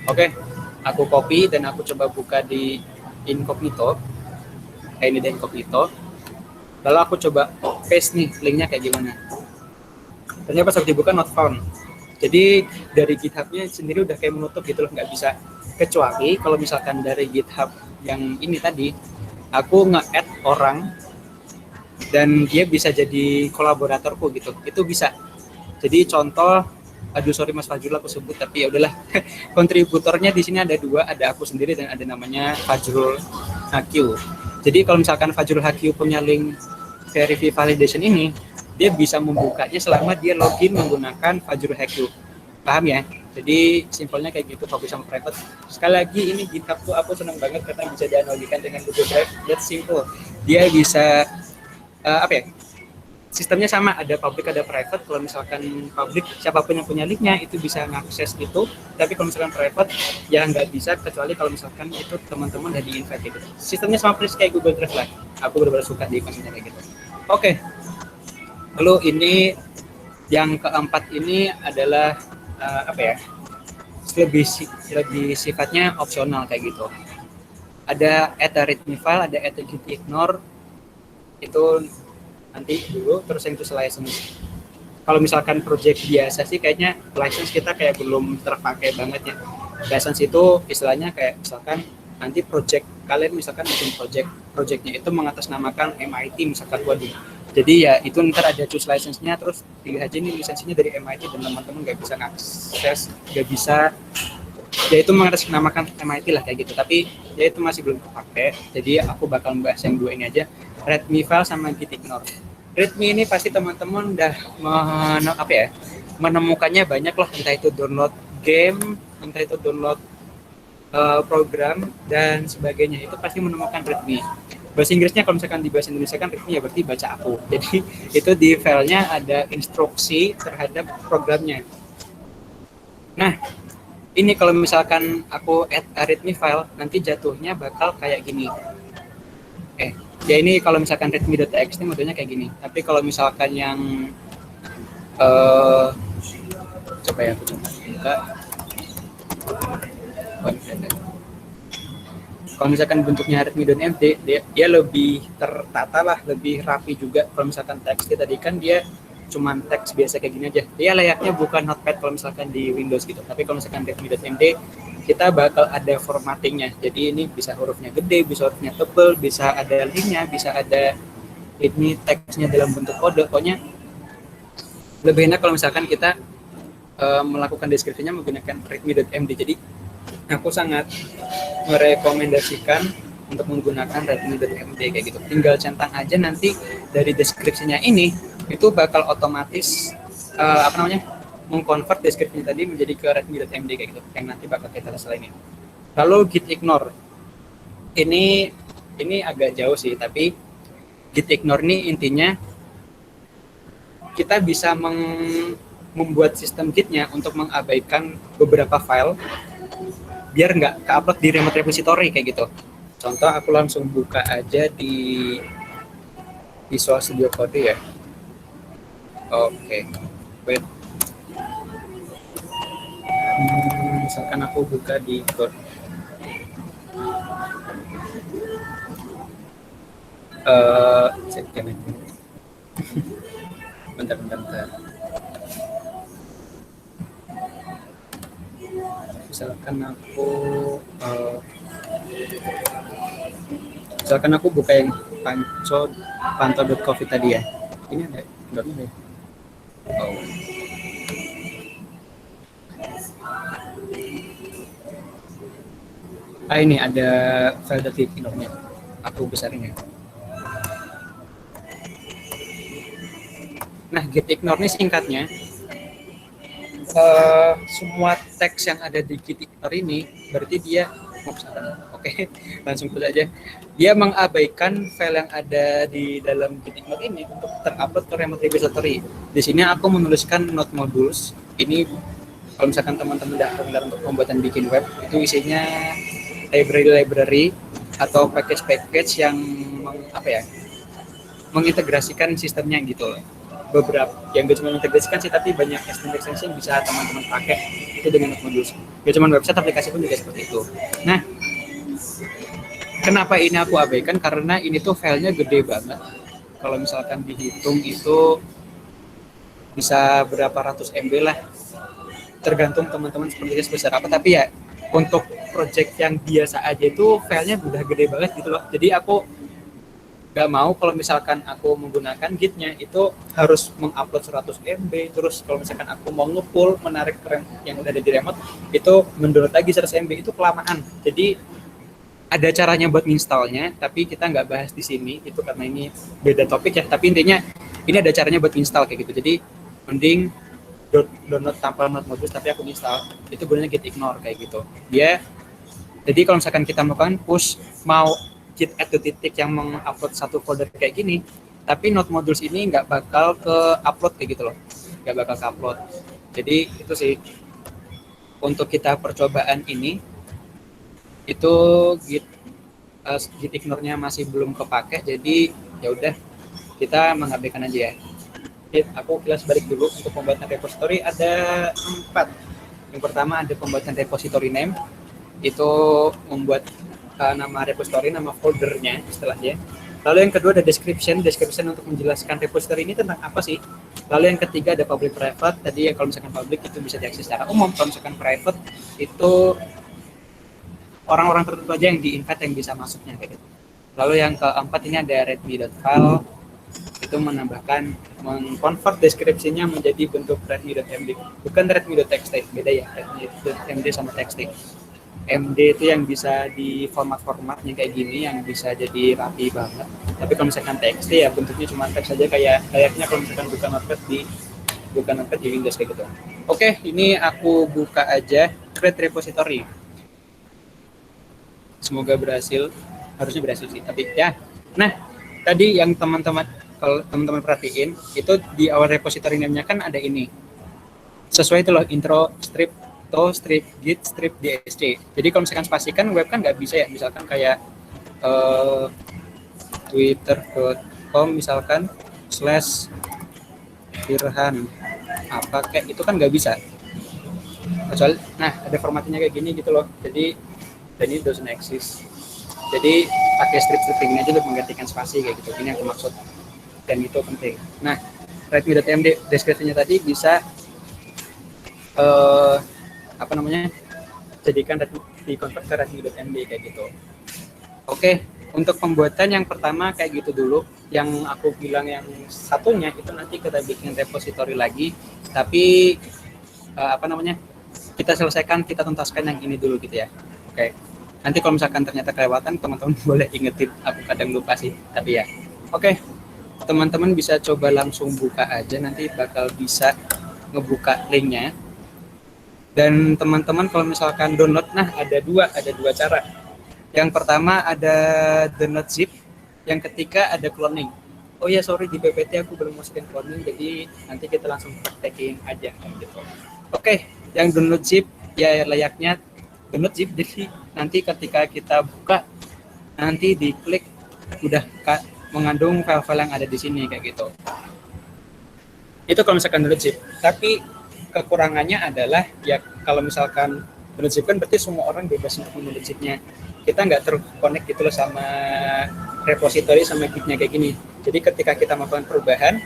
oke, aku copy dan aku coba buka di incognito. Ini di incognito. Lalu aku coba paste nih linknya kayak gimana. Ternyata pas aku dibuka not found. Jadi dari GitHub-nya sendiri udah kayak menutup gitu loh, nggak bisa. Kecuali kalau misalkan dari GitHub yang ini tadi, aku nge-add orang dan dia bisa jadi kolaboratorku gitu, itu bisa. Jadi contoh, aduh sorry Mas Fajrul aku sebut, tapi ya udahlah. Kontributornya di sini ada dua, ada aku sendiri dan ada namanya Fajrul HQ. Jadi kalau misalkan Fajrul HQ punya link verify validation ini, dia bisa membukanya selama dia login menggunakan Fajrul HQ. Paham ya? Jadi simpelnya kayak gitu, fokus sama private. Sekali lagi ini GitHub tuh aku senang banget karena bisa dianalogikan dengan Google Drive. That's simple. Dia bisa sistemnya sama, ada public ada private. Kalau misalkan public, siapapun yang punya linknya itu bisa mengakses itu, tapi kalau misalkan private ya nggak bisa, kecuali kalau misalkan itu teman-teman udah di invite gitu. Sistemnya sama persis kayak Google Drive lah. Aku benar-benar suka di konsepnya kayak gitu. Oke. Lalu ini yang keempat ini adalah lebih sifatnya opsional kayak gitu. Ada readme file, ada git ignore, itu nanti dulu. Terus yang itu license. Kalau misalkan project biasa sih kayaknya license kita kayak belum terpakai banget ya. License itu istilahnya kayak misalkan nanti project kalian misalkan bikin projectnya itu mengatasnamakan MIT misalkan, waduh. Jadi ya itu ntar ada choose license-nya, terus pilih aja nih lisensinya dari MIT dan teman-teman nggak bisa akses, nggak bisa, ya itu mengatasnamakan MIT lah kayak gitu. Tapi ya itu masih belum terpakai. Jadi aku bakal membahas yang dua ini aja, readme file sama git ignore. Readme ini pasti teman-teman udah menemukannya banyak lah, entah itu download game, entah itu download program dan sebagainya, itu pasti menemukan readme. Bahasa Inggrisnya kalau misalkan di bahasa Indonesia kan readme ya berarti baca aku. Jadi itu di filenya ada instruksi terhadap programnya. Nah, ini kalau misalkan aku add readme file, nanti jatuhnya bakal kayak gini. Ya ini kalau misalkan readme.txt modelnya kayak gini. Tapi kalau misalkan yang coba ya aku coba buka. Kalau misalkan bentuknya readme.md, dia lebih tertata lah, lebih rapi juga. Kalau misalkan txt tadi kan dia cuman teks biasa kayak gini aja. Dia layaknya bukan notepad kalau misalkan di Windows gitu. Tapi kalau misalkan Redmi.md, kita bakal ada formattingnya. Jadi ini bisa hurufnya gede, bisa hurufnya tebel, bisa ada linknya, bisa ada ini teksnya dalam bentuk kode. Pokoknya lebih enak kalau misalkan kita melakukan deskripsinya menggunakan Redmi.md. Jadi aku sangat merekomendasikan untuk menggunakan Redmi.md kayak gitu. Tinggal centang aja nanti dari deskripsinya ini itu bakal otomatis mengkonvert deskripsinya tadi menjadi ke Redmi.md kayak gitu. Yang nanti bakal kita selain ini. Lalu git ignore. Ini agak jauh sih, tapi git ignore ini intinya kita bisa membuat sistem gitnya untuk mengabaikan beberapa file biar nggak ke-upload di remote repository kayak gitu. Contoh aku langsung buka aja di Visual Studio Code ya. Oke, wait. Misalkan aku buka di code. Bentar. Misalkan aku buka yang panto.coffee tadi ya. Ini ada dotnya ya. Oh. Ini ada file .ignore-nya. Aku besarin ya. Nah, git ignore ini singkatnya. Semua teks yang ada di git ignore ini berarti dia Oke, langsung pulang aja. Dia mengabaikan file yang ada di dalam git ignore ini untuk terupload ke remote repository. Di sini aku menuliskan node modules. Ini kalau misalkan teman-teman udah familiar untuk pembuatan bikin web, itu isinya library atau package yang mengintegrasikan sistemnya gitu loh. Beberapa yang gak cuma mengintegrasikan sih, tapi banyak extension yang bisa teman-teman pakai itu dengan node modules. Gak cuma website, aplikasi pun juga seperti itu. Nah, kenapa ini aku abaikan? Karena ini tuh filenya gede banget. Kalau misalkan dihitung itu bisa berapa ratus MB lah. Tergantung teman-teman sepertinya sebesar apa. Tapi ya untuk project yang biasa aja itu filenya udah gede banget gitu loh. Jadi aku gak mau kalau misalkan aku menggunakan gitnya itu harus mengupload 100 MB. Terus kalau misalkan aku mau nge-pull, menarik yang udah ada di remote, itu mendownload lagi 100 MB, itu kelamaan. Jadi ada caranya buat installnya, tapi kita nggak bahas di sini itu karena ini beda topik ya. Tapi intinya ini ada caranya buat install kayak gitu. Jadi mending download tanpa node modules tapi aku install. Itu gunanya git ignore kayak gitu. Jadi kalau misalkan kita melakukan push mau git add to titik yang mengupload satu folder kayak gini, tapi node modules ini nggak bakal ke upload kayak gitu loh, nggak bakal ke upload. Jadi itu sih untuk kita percobaan ini. Itu git ignore-nya masih belum kepake, jadi ya udah kita mengabaikan aja ya. Aku kilas balik dulu. Untuk pembuatan repository ada 4. Yang pertama ada pembuatan repository name, itu membuat nama repository, nama foldernya istilahnya. Lalu yang kedua ada description untuk menjelaskan repository ini tentang apa sih. Lalu yang ketiga ada public private. Tadi ya kalau misalkan public itu bisa diakses secara umum, kalau misalkan private itu orang-orang tertentu aja yang di-invite yang bisa masuknya kayak gitu. Lalu yang keempat ini ada redmi.file, itu mengconvert deskripsinya menjadi bentuk redmi.md, bukan redmi.txt, beda ya. Redmi.md sama txt. MD itu yang bisa di format-formatnya kayak gini, yang bisa jadi rapi banget. Tapi kalau misalkan txt ya bentuknya cuma teks aja, kayaknya kalau misalkan bukan notepad di Windows kayak gitu. Oke, ini aku buka aja create repository. Semoga berhasil, harusnya berhasil sih, tapi ya. Nah, tadi yang kalau teman-teman perhatiin, itu di awal repository name-nya kan ada ini. Sesuai itu loh, intro, strip, to, strip, git, strip, dsc. Jadi kalau misalkan spasikan web kan nggak bisa ya, misalkan kayak twitter.com misalkan /Firhan apa kayak itu kan nggak bisa. Kecuali, nah ada formatnya kayak gini gitu loh. Jadi dan ini doesn't exist. Jadi pakai strip-stripping aja untuk menggantikan spasi kayak gitu. Ini yang aku maksud. Dan itu penting. Nah, readme.md deskripsinya tadi bisa jadikan di convert ke readme.md kayak gitu. Oke, untuk pembuatan yang pertama kayak gitu dulu. Yang aku bilang yang satunya itu nanti kita bikin repository lagi, tapi kita selesaikan, kita tuntaskan yang ini dulu gitu ya. Oke. Nanti kalau misalkan ternyata kelewatan, teman-teman boleh ingetin, aku kadang lupa sih, tapi ya. Oke. Teman-teman bisa coba langsung buka aja, nanti bakal bisa ngebuka linknya. Dan teman-teman kalau misalkan download, nah ada dua cara. Yang pertama ada download zip, yang ketiga ada cloning. Oh ya sorry, di PPT aku belum masukin cloning, jadi nanti kita langsung praktekin aja gitu. Oke, yang download zip ya layaknya download zip, jadi nanti ketika kita buka nanti diklik udah mengandung file-file yang ada di sini kayak gitu. Itu kalau misalkan download zip. Tapi kekurangannya adalah ya kalau misalkan download zip kan berarti semua orang bebas untuk download zipnya. Kita nggak terkonek gitu loh sama repository sama gitnya kayak gini. Jadi ketika kita melakukan perubahan,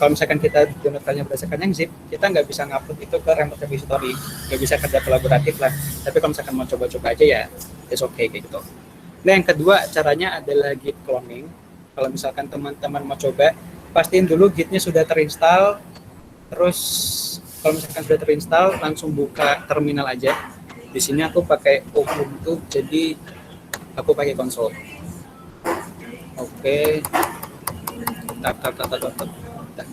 kalau misalkan kita download filenya berdasarkan yang zip, kita nggak bisa ngupload itu ke remote repository, nggak bisa kerja kolaboratif lah. Tapi kalau misalkan mau coba-coba aja ya, it's okay kayak gitu. Nah yang kedua caranya adalah git cloning. Kalau misalkan teman-teman mau coba, pastiin dulu gitnya sudah terinstall. Terus kalau misalkan sudah terinstall, langsung buka terminal aja. Di sini aku pakai Ubuntu, jadi aku pakai konsol. Oke. Tak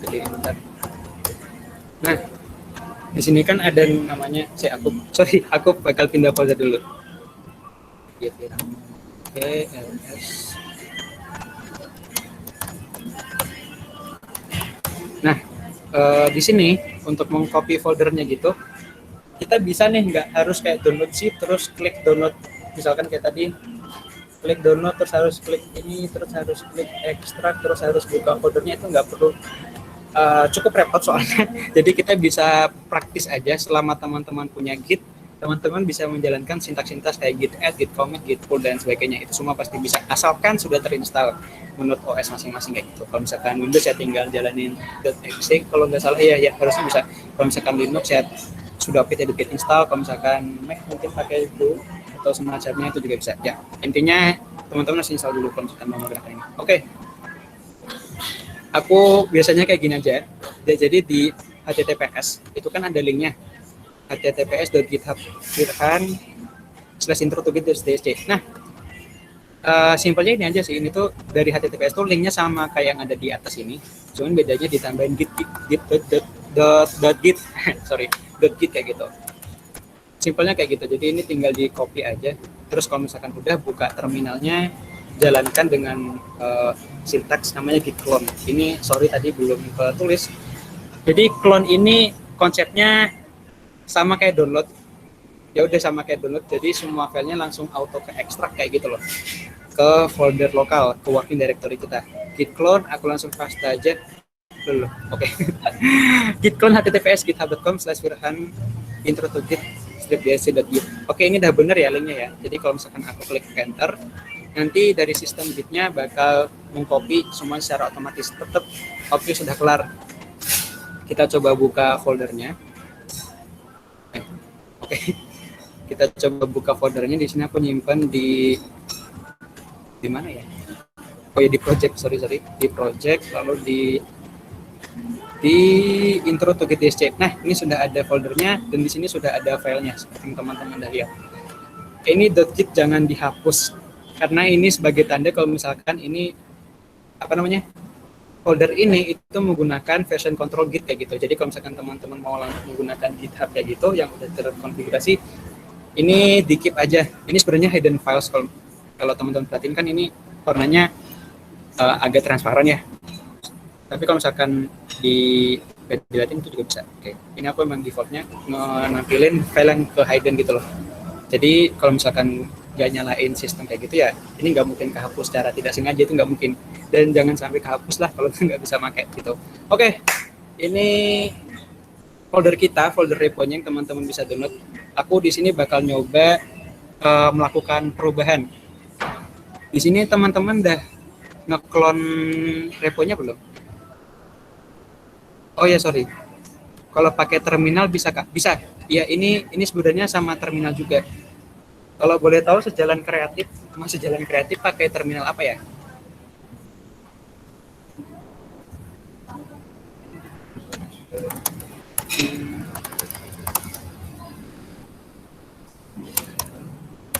gede bentar. Nah, di sini kan ada namanya, aku bakal pindah folder dulu. Oke, ls. Nah, di sini untuk mengcopy foldernya gitu, kita bisa nih nggak harus kayak download zip terus klik download, misalkan kayak tadi klik download terus harus klik ini terus harus klik ekstrak terus harus buka foldernya, itu nggak perlu. Cukup repot soalnya. Jadi kita bisa praktis aja selama teman-teman punya git, teman-teman bisa menjalankan sintak-sintas kayak git add, git commit, git pull dan sebagainya. Itu semua pasti bisa asalkan sudah terinstall menurut OS masing-masing kayak gitu. Kalau misalkan Windows ya tinggal jalanin .exe, kalau nggak salah ya harusnya bisa. Kalau misalkan Linux ya sudah pit edit install, kalau misalkan Mac mungkin pakai itu atau semacamnya itu juga bisa. Ya intinya teman-teman harus install dulu kalau misalkan mau menggunakan ini. Oke. Aku biasanya kayak gini aja. Jadi di HTTPS itu kan ada linknya, https://intro-to-git.dsc. Nah, simpelnya ini aja sih. Ini tuh dari HTTPS tuh linknya sama kayak yang ada di atas ini. Cuman bedanya ditambahin git kayak gitu. Simpelnya kayak gitu. Jadi ini tinggal di copy aja. Terus kalau misalkan udah buka terminalnya, jalankan dengan sintaks namanya git clone. Ini sorry tadi belum tulis. Jadi clone ini konsepnya sama kayak download. Ya udah sama kayak download. Jadi semua filenya langsung auto ke ekstrak kayak gitu loh. Ke folder lokal, ke working directory kita. Git clone aku langsung paste aja. Dulu. Oke. Git clone https github.com/intro-to-git/dsc.git. Oke, ini udah bener ya linknya ya. Jadi kalau misalkan aku klik enter, nanti dari sistem gitnya bakal mengcopy semua secara otomatis. Tetap copy sudah kelar. Kita coba buka foldernya. Oke. Kita coba buka foldernya. Di sini aku nyimpan di mana ya? Oh ya di project, sorry. Di project, lalu di intro to git.dsc. Nah, ini sudah ada foldernya dan di sini sudah ada filenya seperti yang teman-teman lihat. Ini .git jangan dihapus karena ini sebagai tanda kalau misalkan ini folder ini itu menggunakan version control git kayak gitu. Jadi kalau misalkan teman-teman mau langsung menggunakan GitHub kayak gitu yang udah terkonfigurasi, ini di keep aja. Ini sebenarnya hidden files, kalau teman-teman perhatiin kan ini warnanya agak transparan ya. Tapi kalau misalkan dilatin itu juga bisa. Oke. Ini aku memang defaultnya menampilin file yang ke hidden gitu loh. Jadi kalau misalkan nggak nyalain sistem kayak gitu ya, ini nggak mungkin kehapus secara tidak sengaja, itu nggak mungkin. Dan jangan sampai kehapus lah kalau nggak bisa pakai gitu. Oke, ini folder kita, folder repo-nya yang teman-teman bisa download. Aku di sini bakal nyoba melakukan perubahan. Di sini teman-teman udah ngeklon repo-nya belum? Oh ya, sorry. Kalau pakai terminal bisa Kak? Bisa. Ya, ini sebenarnya sama terminal juga. Kalau boleh tahu sejalan kreatif pakai terminal apa ya?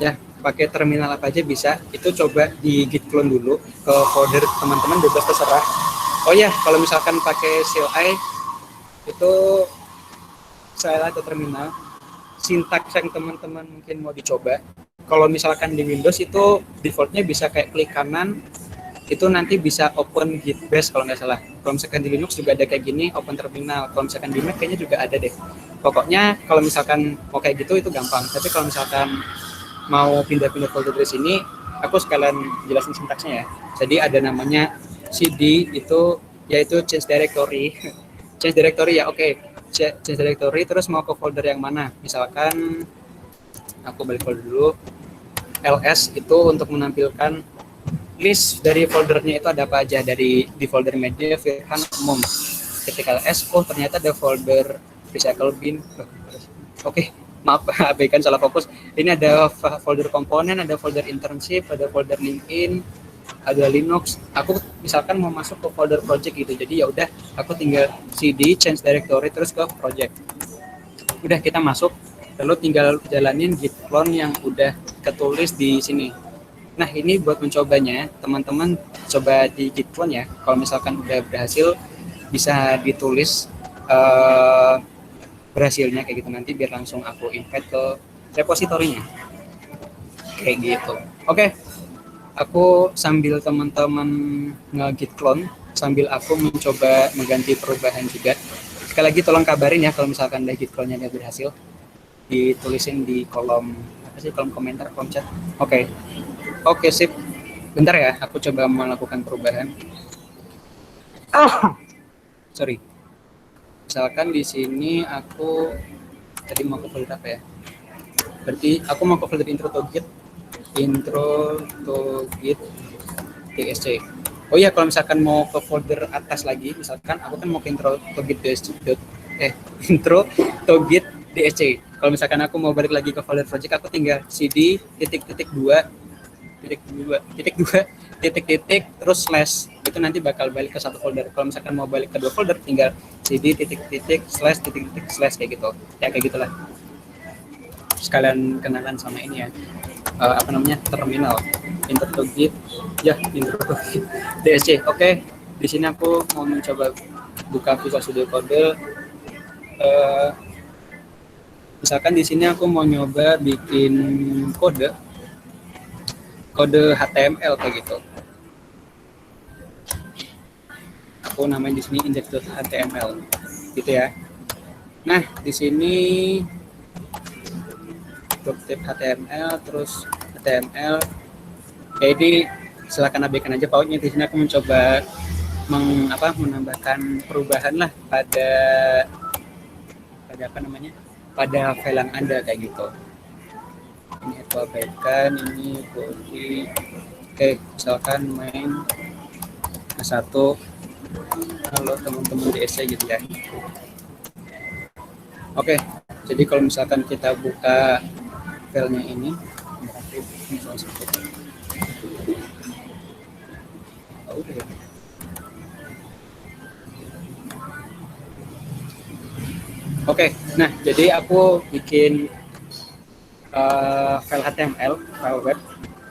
Ya, pakai terminal apa aja bisa. Itu coba di git clone dulu ke folder teman-teman, bebas terserah. Oh ya, kalau misalkan pakai CLI itu CLI atau terminal, sintaks yang teman-teman mungkin mau dicoba. Kalau misalkan di Windows itu defaultnya bisa kayak klik kanan, itu nanti bisa open git bash kalau nggak salah. Kalau misalkan di Linux juga ada kayak gini, open terminal. Kalau misalkan di Mac kayaknya juga ada deh. Pokoknya kalau misalkan mau kayak gitu itu gampang. Tapi kalau misalkan mau pindah-pindah folder dari sini, aku sekalian jelasin sintaksnya ya. Jadi ada namanya cd itu yaitu change directory. Change directory ya, oke. Change directory terus mau ke folder yang mana? Misalkan aku balik folder dulu. ls itu untuk menampilkan list dari foldernya itu ada apa aja dari di folder media Firhan umum. Ketika ls, oh ternyata ada folder recycle bin. Oke, maaf abaikan salah fokus. Ini ada folder komponen, ada folder internship, ada folder LinkedIn, ada Linux. Aku misalkan mau masuk ke folder project gitu. Jadi ya udah, aku tinggal cd change directory terus ke project. Udah kita masuk, lalu tinggal jalanin git clone yang udah ketulis di sini. Nah, ini buat mencobanya, teman-teman coba di git clone ya. Kalau misalkan udah berhasil, bisa ditulis berhasilnya kayak gitu, nanti biar langsung aku invite ke repositorinya kayak gitu. Oke, aku sambil teman-teman nge-git clone, sambil aku mencoba mengganti perubahan juga. Sekali lagi tolong kabarin ya kalau misalkan ada git clone-nya udah berhasil, ditulisin di kolom apa sih, kolom komentar, kolom chat. Oke, sip. Bentar ya, aku coba melakukan perubahan. Sorry. Misalkan di sini aku tadi mau ke folder apa ya? Berarti aku mau ke folder intro to git tsc. Oh iya, kalau misalkan mau ke folder atas lagi, misalkan aku kan mau ke intro to git intro to git dsc. Kalau misalkan aku mau balik lagi ke folder project, aku tinggal cd titik terus slash, itu nanti bakal balik ke satu folder. Kalau misalkan mau balik ke dua folder, tinggal cd slash kayak gitu ya, kayak gitulah. Sekalian kenalan sama ini ya, apa namanya, terminal intro to git dsc. Oke, di sini aku mau mencoba buka Visual Studio Code. Misalkan di sini aku mau nyoba bikin kode HTML kayak gitu. Aku namain di sini index.html gitu ya. Nah, di sini HTML terus HTML. Jadi silakan abaikan aja pautnya. Di sini aku mencoba menambahkan perubahan lah pada apa namanya? Pada file yang Anda kayak gitu. Ini aku abaikan, ini body. Oke, misalkan main satu. Halo teman-teman DSC gitu ya. Oke, jadi kalau misalkan kita buka filenya ini, oke, nah jadi aku bikin file HTML, file web,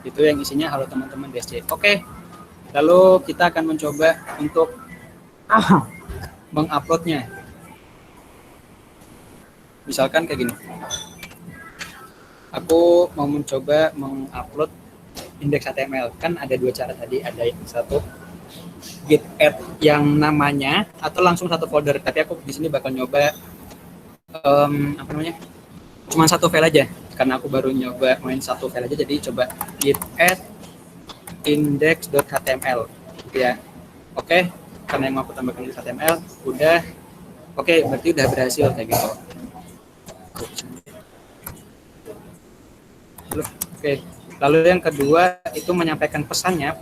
itu yang isinya halo teman-teman DSC. Oke, lalu kita akan mencoba untuk menguploadnya. Misalkan kayak gini, aku mau mencoba mengupload indeks HTML. Kan ada dua cara tadi, ada yang satu git add yang namanya atau langsung satu folder. Tapi aku di sini bakal nyoba cuma satu file aja, karena aku baru nyoba main satu file aja. Jadi coba git add index.html ya. Oke, karena yang mau aku tambahkan index HTML udah. Oke, berarti udah berhasil kayak gitu. Oke, lalu yang kedua itu menyampaikan pesannya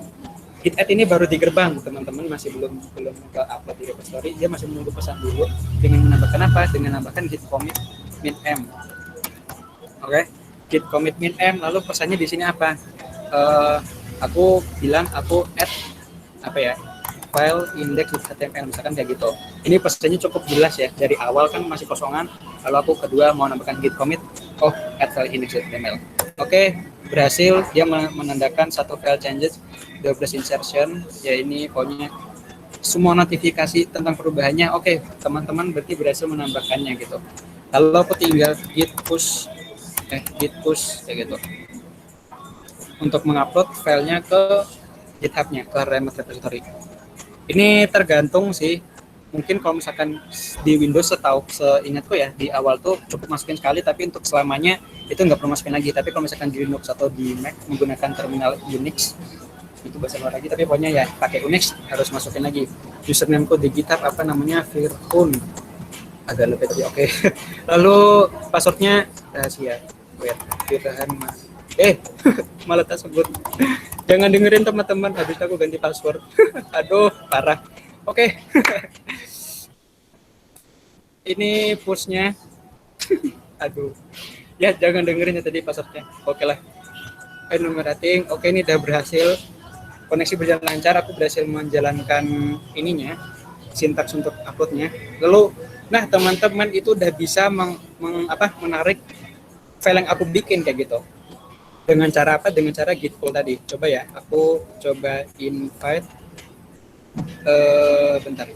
Git add ini baru di gerbang, teman-teman masih belum belum ke upload di repository, dia masih menunggu pesan dulu dengan menambahkan apa? Dengan menambahkan git commit min m. Oke, git commit min m, lalu pesannya di sini apa? Aku bilang aku add apa ya? File index.html misalkan kayak gitu. Ini pesannya cukup jelas ya, dari awal kan masih kosongan, lalu aku kedua mau nambahkan git commit, add file index.html. Oke, berhasil dia menandakan satu file changes 12 insertion, ya ini pokoknya semua notifikasi tentang perubahannya. Oke, teman-teman berarti berhasil menambahkannya gitu. Lalu aku tinggal git push kayak gitu untuk mengupload filenya ke GitHub-nya, ke remote repository. Ini tergantung sih, mungkin kalau misalkan di Windows seingatku ya, di awal tuh cukup masukin sekali, tapi untuk selamanya itu nggak perlu masukin lagi. Tapi kalau misalkan di Linux atau di Mac menggunakan terminal Unix, itu bahasa luar lagi, tapi pokoknya ya pakai Unix harus masukin lagi. Username-ku di GitHub apa namanya, Firhun, agak lebih tadi. Oke. Lalu passwordnya rahasia. Firhan malah tak sebut. Jangan dengerin teman-teman, habis aku ganti password. Aduh, parah. Oke. Ini push-nya. Aduh. Ya, jangan dengerin ya tadi passwordnya. Oke lah. Enumerating. Oke, ini udah berhasil. Koneksi berjalan lancar, aku berhasil menjalankan ininya, sintaks untuk uploadnya. Lalu, nah teman-teman itu udah bisa menarik file yang aku bikin kayak gitu. Dengan cara apa? Dengan cara git pull tadi. Coba ya, aku coba invite. Bentar.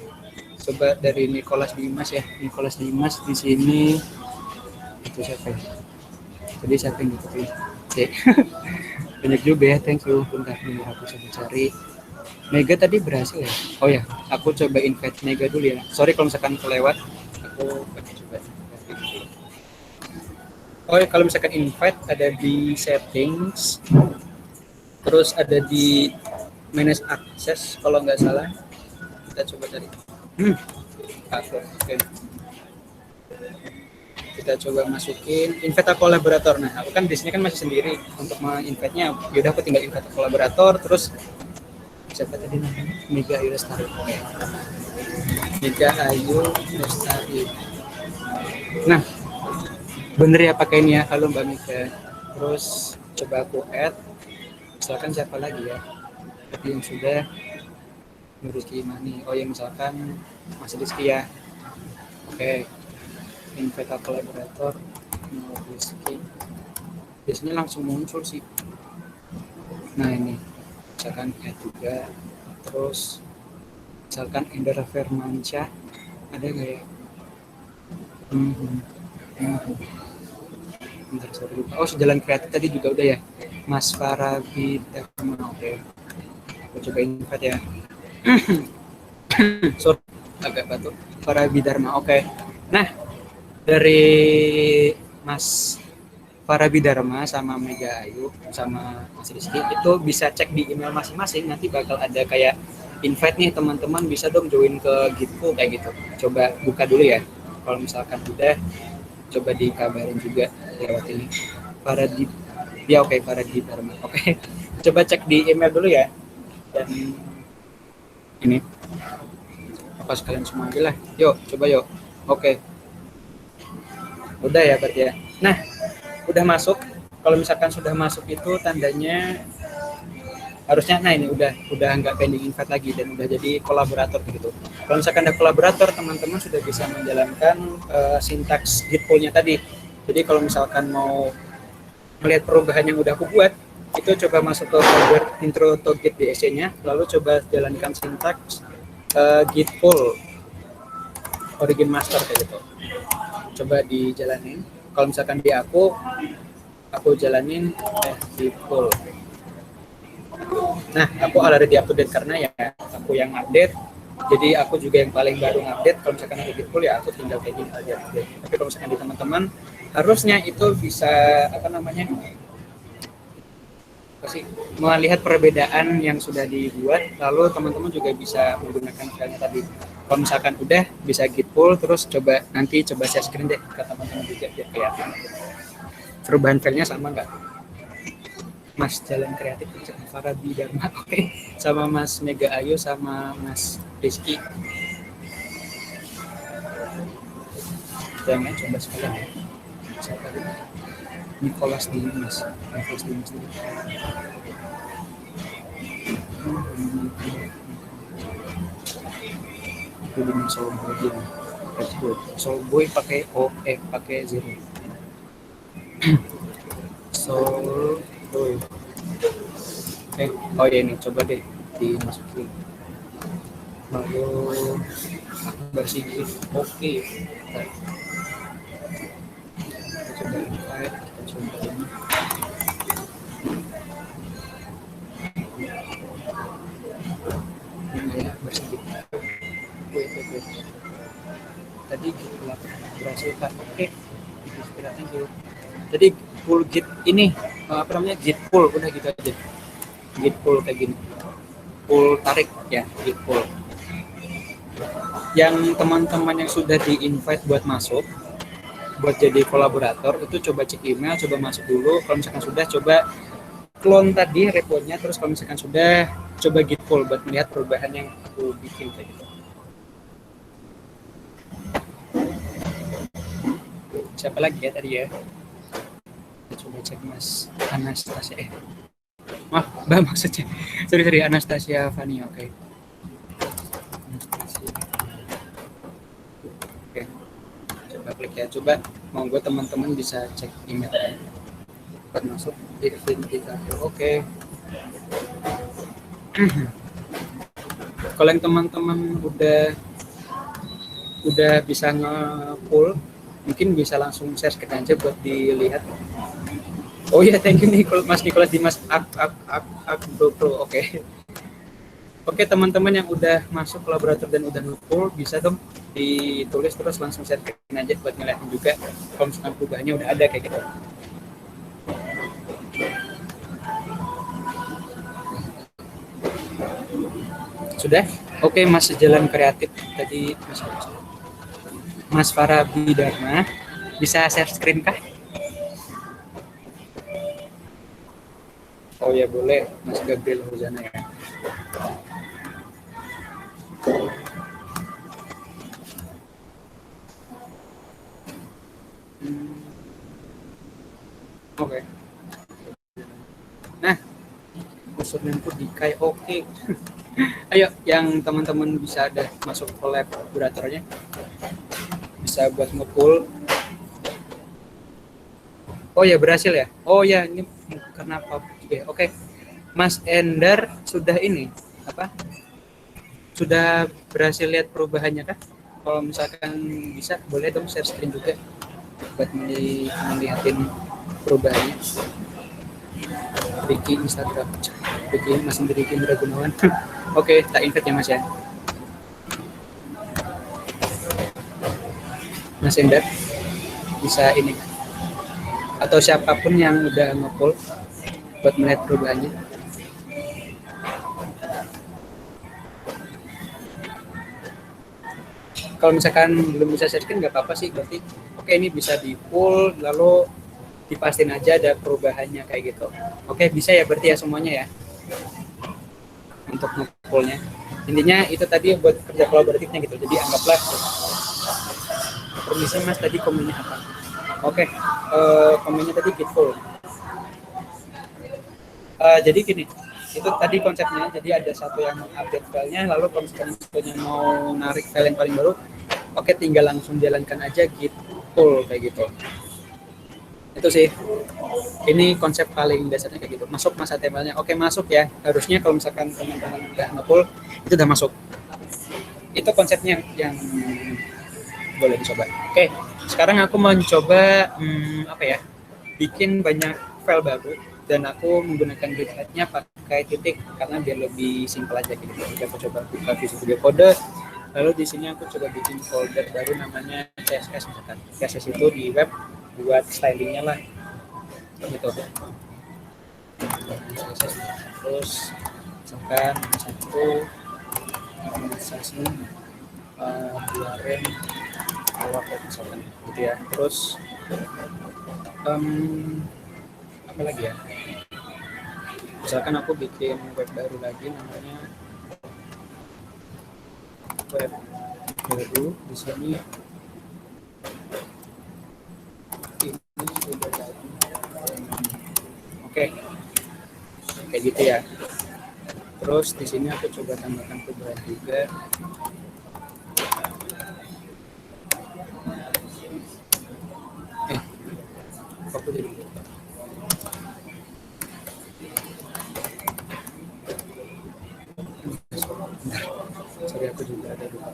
Coba dari Nicholas Dimas ya. Nicholas Dimas di sini. Itu siapa ya? Tadi siapa yang gitu ya? Oke. Banyak juga ya, thank you. Bentar, nih aku coba cari. Mega tadi berhasil ya? Oh ya, aku coba invite Mega dulu ya. Sorry kalau misalkan kelewat. Aku coba. Oh ya, kalau misalkan invite ada di settings, terus ada di manage access kalau nggak salah. Kita coba cari. Oke. Kita coba masukin invite a kolaborator. Nah, aku kan di sini kan masih sendiri untuk menginvite-nya. Yaudah aku tinggal invite a kolaborator, terus siapa tadi namanya? Mega Ayu Lestari. Oke. Mega Ayu Lestari. Nah, bener ya pakai ini ya. Halo Mbak Mega. Terus coba aku add. Misalkan siapa lagi ya? Tadi yang sudah Rizky Mani. Oh ya, misalkan masih Rizky ya. Oke. Invite a kolaborator. Rizky. Biasanya langsung muncul sih. Nah ini. Misalkan add juga. Terus misalkan Indra Firmansyah. Ada nggak ya? Bentar, sorry lupa. Oh, sejalan kreatif tadi juga udah ya. Mas Farabi Dharma. Oke. Aku coba invite ya. Sorry, agak batuk. Farabi Dharma. Oke. Nah, dari Mas Farabi Dharma sama Mega Ayu sama Mas Rizky itu bisa cek di email masing-masing. Nanti bakal ada kayak invite nih, teman-teman bisa dong join ke Gitku kayak gitu. Coba buka dulu ya. Kalau misalkan udah, coba dikabarin juga lewat ini. Faradi, ya oke, Faradi Dharma. Oke. Coba cek di email dulu ya. Dan ini apa sekalian semua aja lah. Yuk, coba yuk. Oke. Udah ya berarti ya. Nah, udah masuk. Kalau misalkan sudah masuk itu tandanya harusnya, nah ini udah nggak pending invite lagi dan udah jadi kolaborator gitu. Kalau misalkan ada kolaborator, teman-teman sudah bisa menjalankan sintaks git pull-nya tadi. Jadi kalau misalkan mau melihat perubahan yang udah aku buat, itu coba masuk ke folder intro to git DSC-nya, lalu coba jalankan sintaks git pull origin master kayak gitu. Coba dijalanin. Kalau misalkan di aku jalanin git pull. Nah, aku already di-update karena ya aku yang update, jadi aku juga yang paling baru update. Kalau misalkan aku git pull ya aku tinggal kayak gini aja update. Tapi kalau misalkan di teman-teman harusnya itu bisa melihat perbedaan yang sudah dibuat, lalu teman-teman juga bisa menggunakan filenya tadi. Kalau misalkan udah bisa git pull, terus coba share screen deh ke teman-teman juga biar kelihatan perubahan filenya sama nggak. Mas Jalan Kreatif, Farabi Dharma, oke, sama Mas Mega Ayu, sama Mas Rizky. Jangan coba sekalian ya. Siapa itu? Nicholas Dimas. Nicholas Dimas ini. Itu dengan Soulboy dia. Soulboy pakai O, pakai zero. Soulboy. Oh ya ini coba deh dimasukin. Lalu bersih. Oke. Coba invite, kita coba ini. Ini ya bersih. Wait. Tadi gitu lah berhasil Pak. Oke. Thank you. Jadi full git ini apa namanya git pull udah gitu aja. Git pull kayak gini. Pull tarik ya, git pull. Yang teman-teman yang sudah di-invite buat masuk, buat jadi kolaborator, itu coba cek email, coba masuk dulu. Kalau misalkan sudah, coba clone tadi reponya, terus kalau misalkan sudah, coba git pull buat melihat perubahan yang aku bikin kayak gitu. Siapa lagi ya tadi ya? Kita coba cek Mas Anastasia. Mbak maksudnya. Sorry, Anastasia Fani, oke. Oke. Coba klik ya. Coba monggo teman-teman bisa cek emailnya. Buat masuk di identifikator. Oke. Kalau yang teman-teman udah bisa nge-pull, mungkin bisa langsung share screen aja buat dilihat. Oh iya, thank you Mas Nicholas Dimas Bro. Oke, teman-teman yang udah masuk kolaborator dan udah nge-pull, bisa dong ditulis terus langsung share screen aja buat ngeliatin juga kalau misalkan perubahannya udah ada kayak gitu. Sudah? Oke, Mas Jalan Kreatif tadi Mas Farabi Dharma bisa share screen kah? Oh ya boleh, Mas Gabriel Huzana ya. Oke. Nah, username-ku Dikai, oke. Ayo, yang teman-teman bisa ada masuk kolaboratornya, bisa buat nge-pull. Oh ya berhasil ya. Oh ya ini karena public. Oke. Mas Endar sudah ini apa? Sudah berhasil lihat perubahannya kah? Kalau misalkan bisa boleh dong share screen juga buat melihatin perubahannya. Ricky Instagram. Ricky Mas Ricky Indra Gunawan. Oke, tak invite ya Mas ya. Mas Endar bisa ini atau siapapun yang udah nge-pull buat melihat perubahannya. Kalau misalkan belum bisa share screen nggak apa-apa sih, berarti oke ini bisa di-pull lalu dipastiin aja ada perubahannya kayak gitu. Oke, bisa ya berarti ya semuanya ya untuk nge-pullnya. Intinya itu tadi buat kerja kolaboratifnya gitu. Jadi anggaplah permisi Mas tadi komennya apa? Oke, komennya tadi git pull. Jadi gini, itu tadi konsepnya. Jadi ada satu yang mengupdate filenya, lalu kalau misalnya mau narik file yang paling baru, oke tinggal langsung jalankan aja git pull kayak gitu. Itu sih. Ini konsep paling dasarnya kayak gitu. Masuk Mas HTML-nya. Oke masuk ya. Harusnya kalau misalkan teman-teman udah nge-pull, itu udah masuk. Itu konsepnya yang boleh dicoba. Oke, sekarang aku mencoba bikin banyak file baru dan aku menggunakan GitHub-nya pakai titik karena biar lebih simpel aja gitu. Jadi aku coba buka Visual Studio Code, lalu di sini aku coba bikin folder baru namanya CSS misalkan. CSS itu di web buat stylingnya lah, gitu. CSS terus misalkan satu organisasi keluarin awal misalkan gitu ya. Terus apa lagi ya, Misalkan aku bikin web baru lagi, namanya web baru. Di sini ini sudah jadi. Oke, kayak gitu ya. Terus di sini aku coba tambahkan perubahan juga. Aku jadi lupa. Sorry, aku juga ada lupa.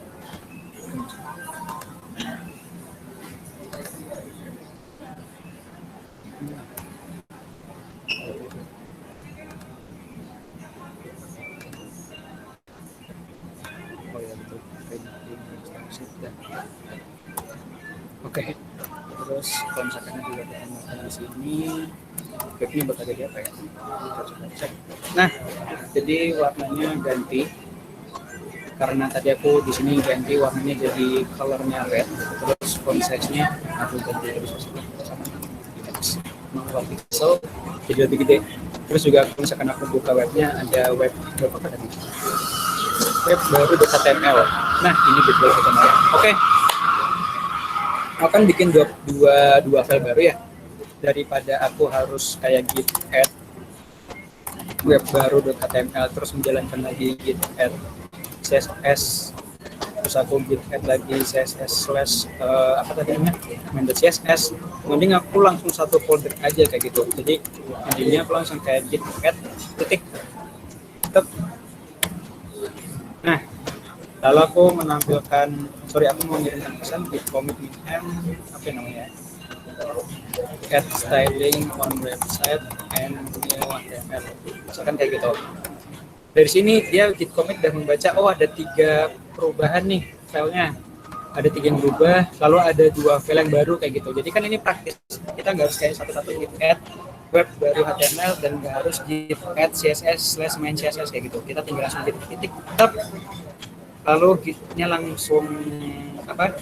Oh ya, betul. Oke. Terus kalau misalkan juga kita di sini, webnya bakal jadi apa ya? Kita coba cek. Nah, jadi warnanya ganti. Karena tadi aku di sini ganti warnanya jadi colornya red. Terus font size-nya aku ganti terus sama pixel jadi lebih gede. Terus juga kalau misalkan aku buka webnya, ada web apa tadi? Web baru .html. Nah, ini betul HTML. Oke. Akan bikin dua file baru ya, daripada aku harus kayak git add web baru .html terus menjalankan lagi git add css, terus aku git add lagi css slash apa tadi namanya main.css. Mending aku langsung satu folder aja kayak gitu. Jadi intinya aku langsung kayak git add titik tetap. Nah, lalu aku menampilkan, aku mau mengirimkan pesan git commit min m apa namanya, add styling on website and new HTML, misalkan kayak gitu. Dari sini dia git commit udah membaca, oh ada 3 perubahan nih filenya, ada 3 yang berubah, lalu ada 2 file yang baru kayak gitu. Jadi kan ini praktis, kita nggak harus kayak satu-satu git add web baru HTML dan nggak harus git add css slash main css kayak gitu. Kita tinggal langsung git titik tetap, lalu gitnya langsung apa,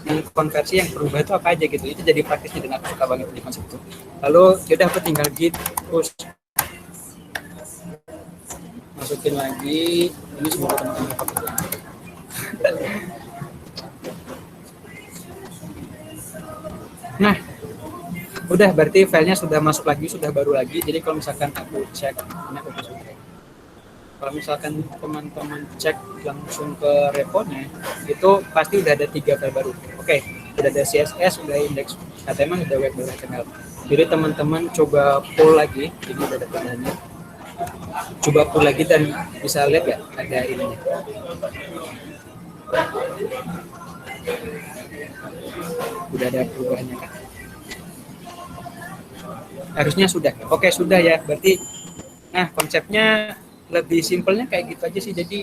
yang konversi yang berubah itu apa aja gitu. Itu jadi praktisnya dan aku suka banget di konsep itu. Lalu yaudah aku tinggal git push, masukin lagi ini semua teman-teman pakai. Nah, udah berarti filenya sudah masuk lagi, sudah baru lagi. Jadi kalau misalkan aku cek ini aku masukin. Kalau misalkan teman-teman cek langsung ke reponya, itu pasti udah ada 3 file baru. Oke, udah ada CSS, udah index HTML, udah web baru HTML. Jadi teman-teman coba pull lagi, ini udah ada filenya. Coba pull lagi dan bisa lihat ya ada ininya. Udah ada perubahannya kan? Harusnya sudah. Oke, sudah ya. Berarti nah konsepnya lebih simpelnya kayak gitu aja sih. Jadi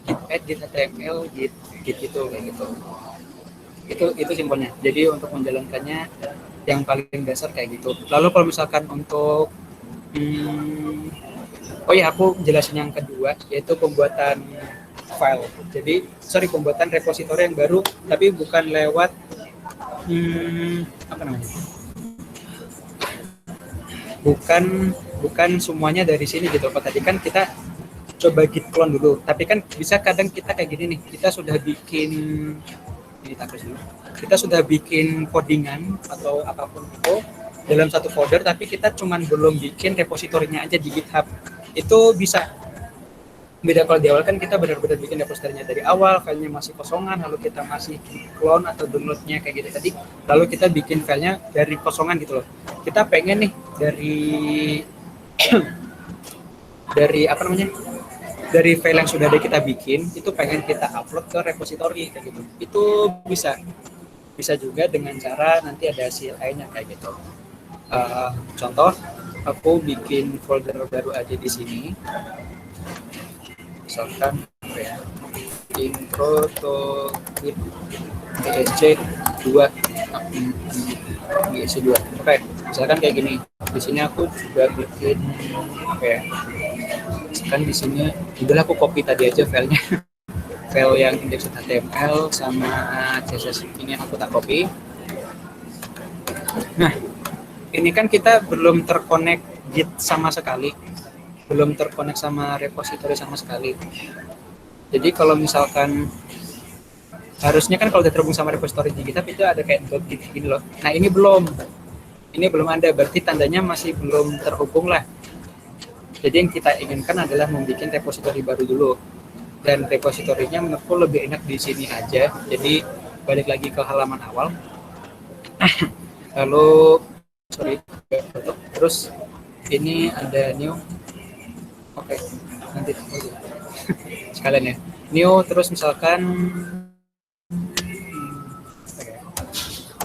git add, git HTML, git gitu kayak gitu. Itu simpelnya. Jadi untuk menjalankannya yang paling dasar kayak gitu. Lalu kalau misalkan untuk oh ya, aku jelasin yang kedua, yaitu pembuatan file. Jadi pembuatan repositori yang baru, tapi bukan lewat apa namanya, bukan semuanya dari sini gitu. Kalau tadi kan kita coba git clone dulu, tapi kan bisa kadang kita kayak gini nih, kita sudah bikin ini dulu, kita sudah bikin codingan atau apapun itu dalam satu folder, tapi kita cuman belum bikin repositorinya aja di GitHub. Itu bisa beda. Kalau di awal kan kita benar-benar bikin repositorinya dari awal, filenya masih kosongan, lalu kita masih clone atau downloadnya kayak gitu tadi, lalu kita bikin filenya dari kosongan gitu loh. Kita pengen nih dari apa namanya, dari file yang sudah ada kita bikin itu pengen kita upload ke repositori kayak gitu. Itu bisa juga dengan cara nanti ada CLI-nya kayak gitu. Contoh, aku bikin folder baru aja di sini, misalkan ya, intro to git ESC 2 ESC 2. Oke, misalkan kayak gini. Di sini aku juga bikin apa ya, misalkan di sini udahlah aku copy tadi aja filenya. File yang index.html sama CSS ini aku tak copy. Nah, ini kan kita belum terkonek Git sama sekali. belum terkonek sama repository sama sekali. Jadi kalau misalkan harusnya kan kalau udah terhubung sama repository di GitHub itu ada kayak .git gini loh. Nah ini belum ada, berarti tandanya masih belum terhubung lah. Jadi yang kita inginkan adalah membuat repository baru dulu. Dan repositorinya menurutku lebih enak di sini aja. Jadi balik lagi ke halaman awal. Lalu terus ini ada new. Oke, nanti sekalian ya. New terus misalkan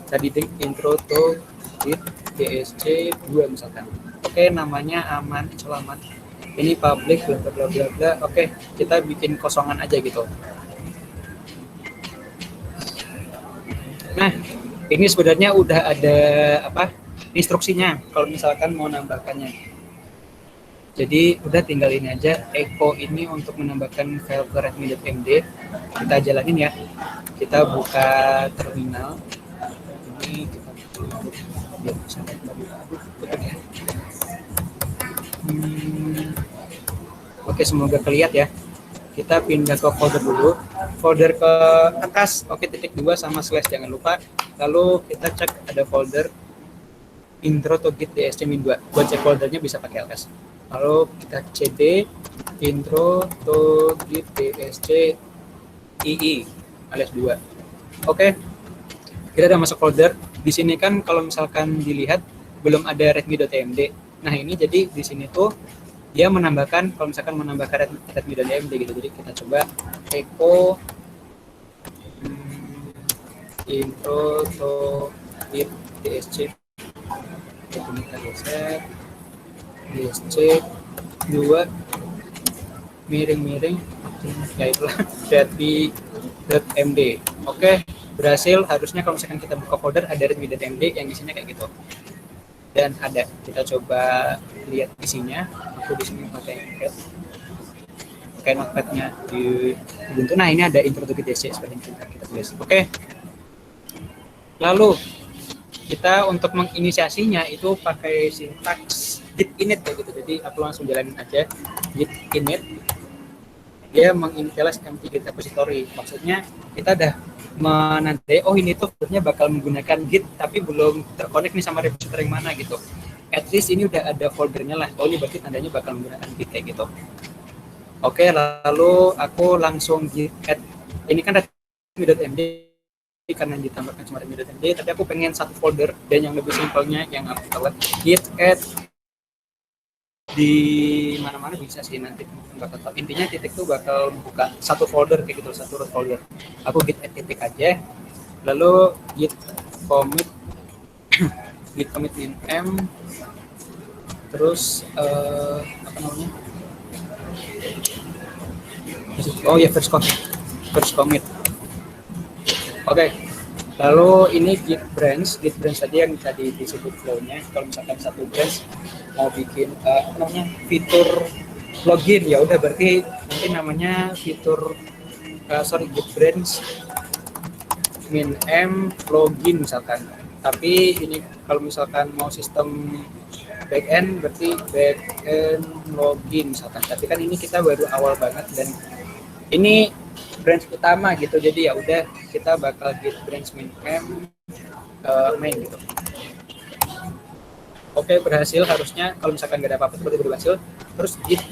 tadi intro to Git DSC 2 misalkan. Oke, namanya aman, selamat. Ini public bla bla bla bla. Oke, kita bikin kosongan aja gitu. Nah, ini sebenarnya udah ada instruksinya kalau misalkan mau nambahkannya. Jadi udah tinggal ini aja, echo ini untuk menambahkan file ke readme.md. Kita jalanin ya. Kita buka terminal. Ini kita biar bisa ya. Oke, semoga kelihatan ya. Kita pindah ke folder dulu. Folder ke atas, oke, titik 2 sama slash jangan lupa. Lalu kita cek ada folder intro to git dsc-2. Buat cek foldernya bisa pakai ls. Lalu kita cd intro to git dsc ii alias 2. Oke. Kita udah masuk folder. Di sini kan kalau misalkan dilihat belum ada readme.md. Nah, ini jadi di sini tuh dia menambahkan, kalau misalkan menambahkan readme.md gitu. Jadi kita coba echo intro to git dsc. Kita geser dsc 2 miring-miring ya itulah readme.md. Oke, berhasil. Harusnya kalau misalkan kita buka folder ada readme.md yang isinya kayak gitu. Dan ada, kita coba lihat isinya. Aku di sini pakai notepad-nya di Ubuntu. Nah, ini ada intro to git dsc seperti yang kita tulis. Oke. Lalu kita untuk menginisiasinya itu pakai sintaks git init kayak gitu. Jadi aku langsung jalanin aja git init. Dia menginitialize empty git repository. Maksudnya kita udah menandai, oh ini tuh sebenarnya bakal menggunakan git tapi belum terkonek nih sama repository yang mana gitu. At least ini udah ada foldernya lah. Oh, ini berarti tandanya bakal menggunakan git kayak gitu. Oke, lalu aku langsung git add. Ini kan readme.md karena ditambahkan cuma readme.md, tapi aku pengen satu folder dan yang lebih simpelnya yang aku buat git add di mana-mana bisa sih nanti bakal tahu. Intinya titik tuh bakal buka satu folder kayak gitu, satu root folder. Aku git add titik aja, lalu git commit git commit min m, terus apa namanya, oh ya first commit. Oke. Lalu ini git branch tadi yang tadi disebut flow-nya. Kalau misalkan satu branch mau bikin apa namanya, fitur login, ya udah berarti nanti namanya fitur git branch min m login misalkan. Tapi ini kalau misalkan mau sistem backend berarti backend login misalkan. Tapi kan ini kita baru awal banget dan ini branch utama gitu, jadi ya udah kita bakal git branch min m main gitu. Oke, berhasil harusnya. Kalau misalkan nggak ada apa-apa seperti berhasil. Terus git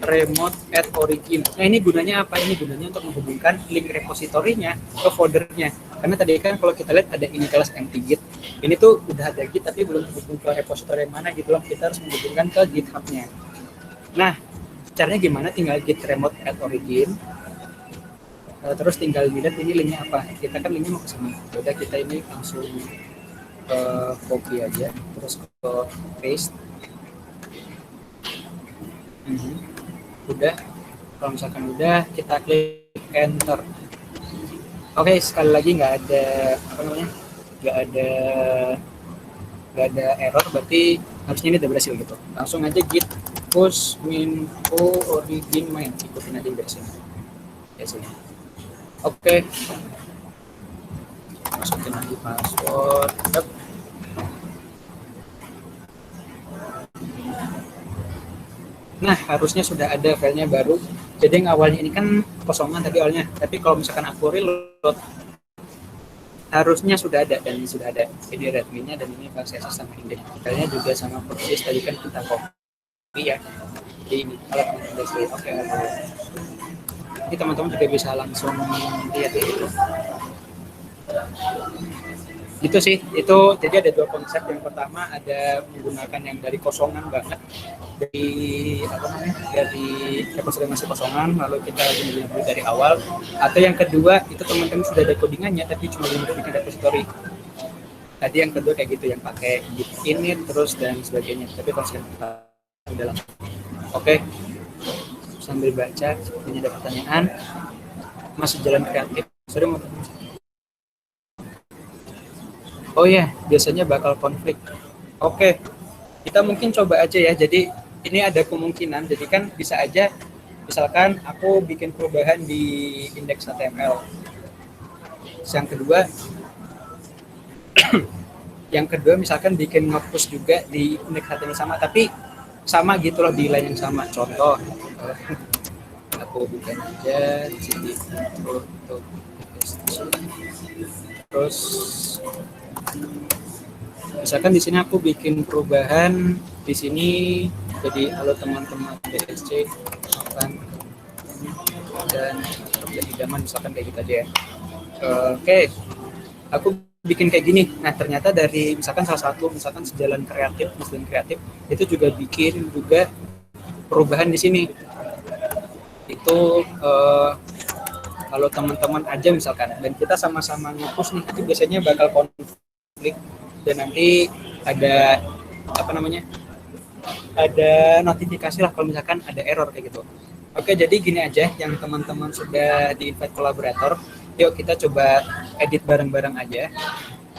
remote add origin. Nah, ini gunanya apa? Ini gunanya untuk menghubungkan link repositorinya ke foldernya. Karena tadi kan kalau kita lihat ada initialize empty git. Ini tuh udah ada git tapi belum terhubung ke repositori yang mana gitu loh. Kita harus menghubungkan ke GitHub-nya. Nah, caranya gimana? Tinggal git remote add origin. Terus tinggal dilihat ini linknya apa. Kita kan linknya mau ke sini. Udah kita ini langsung copy aja, terus ke paste. Udah, kalau misalkan udah kita klik enter. Oke, sekali lagi nggak ada apa namanya, nggak ada error, berarti harusnya ini udah berhasil gitu. Langsung aja git push min origin main, ikutin aja dari sini. Ya sini. Oke. Masukin lagi password. Nah, harusnya sudah ada filenya baru. Jadi yang awalnya ini kan kosongan tadi awalnya. Tapi kalau misalkan aku reload, harusnya sudah ada dan sudah ada. Ini Redmi-nya dan ini file CSS sama index. Filenya juga sama persis tadi kan kita copy ya. Jadi ini kalau teman-teman oke. Jadi teman-teman juga bisa langsung lihat itu. Itu sih, itu jadi ada dua konsep. Yang pertama ada menggunakan yang dari kosongan banget, dari apa namanya, dari repository masih kosongan lalu kita benar-benar dari awal, atau yang kedua itu teman-teman sudah ada codingannya tapi cuma benar bikin repository. Tadi yang kedua kayak gitu yang pakai git init terus dan sebagainya, tapi konsep udah langsung. Oke, sambil baca sepertinya ada pertanyaan. Masih jalan kreatif, sudah mau. Oh ya, biasanya bakal konflik. Oke, kita mungkin coba aja ya. Jadi ini ada kemungkinan. Jadi kan bisa aja, misalkan aku bikin perubahan di indeks HTML. Yang kedua, yang kedua misalkan bikin nge-push juga di indeks HTML sama, tapi sama gitu loh di line yang sama. Contoh, aku bikin aja jadi untuk terus misalkan di sini aku bikin perubahan di sini jadi halo teman-teman DSC akan dan jadi idaman misalkan kayak gitu aja ya. Oke, aku bikin kayak gini. Nah ternyata dari misalkan salah satu misalkan sejalan kreatif itu juga bikin juga perubahan di sini itu kalau teman-teman aja misalkan dan kita sama-sama nge-push nih, itu biasanya bakal konflik dan nanti ada apa namanya, ada notifikasi lah kalau misalkan ada error kayak gitu. Oke, jadi gini aja, yang teman-teman sudah di invite kolaborator, yuk kita coba edit bareng-bareng aja.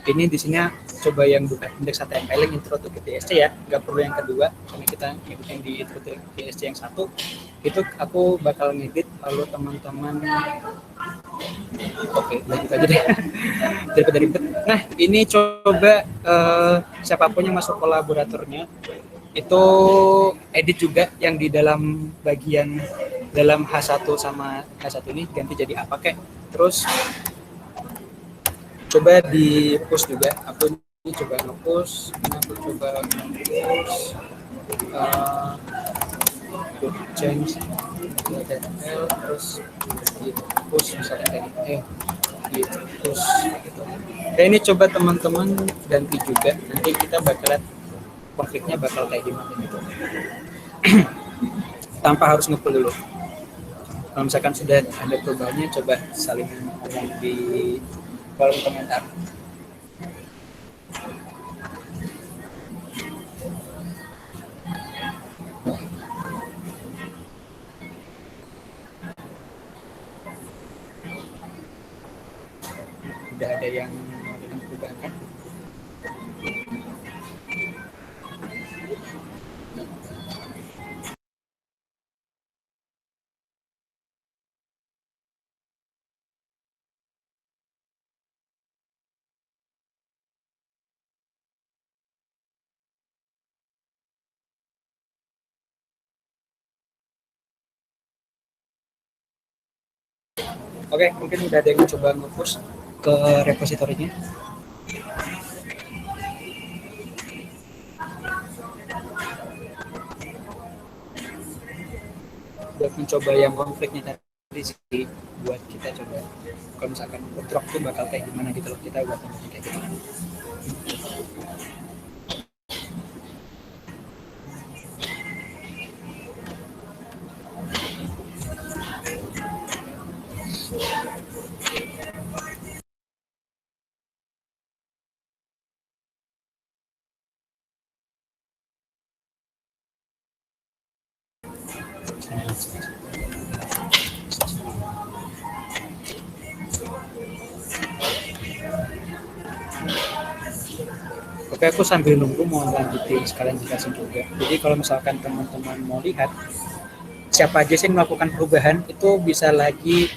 Ini di sini coba yang buka indeks HTML yang intro to PSC ya, nggak perlu yang kedua karena kita ngedit yang di intro to PSC yang satu itu aku bakal ngedit lalu teman-teman oke lanjut aja deh daripada ribet. Nah ini coba siapapun yang masuk kolaboratornya itu edit juga yang di dalam bagian dalam H1 sama H1 ini ganti jadi apa kek, terus coba di push juga. Aku ini coba nge-push, ini aku coba nge-push change HTML terus di push misalnya kayak di push gitu. Nah ini coba teman-teman ganti juga, nanti kita bakalan konfliknya bakal kayak gimana gitu tanpa harus nge-pull dulu. Kalau misalkan sudah ada perubahannya coba saling ngomong di kolom komentar. Udah ada yang melakukan perubahan kan? Oke, mungkin udah ada yang coba nge-push ke repositorinya. Buat mencoba yang konfliknya tadi sih, buat kita coba kalau misalkan drop tuh bakal kayak gimana gitu loh, kita buat kayak gitu. Oke, aku sambil nunggu mau lanjutin sekalian jelasin juga. Jadi kalau misalkan teman-teman mau lihat siapa aja sih yang melakukan perubahan itu bisa lagi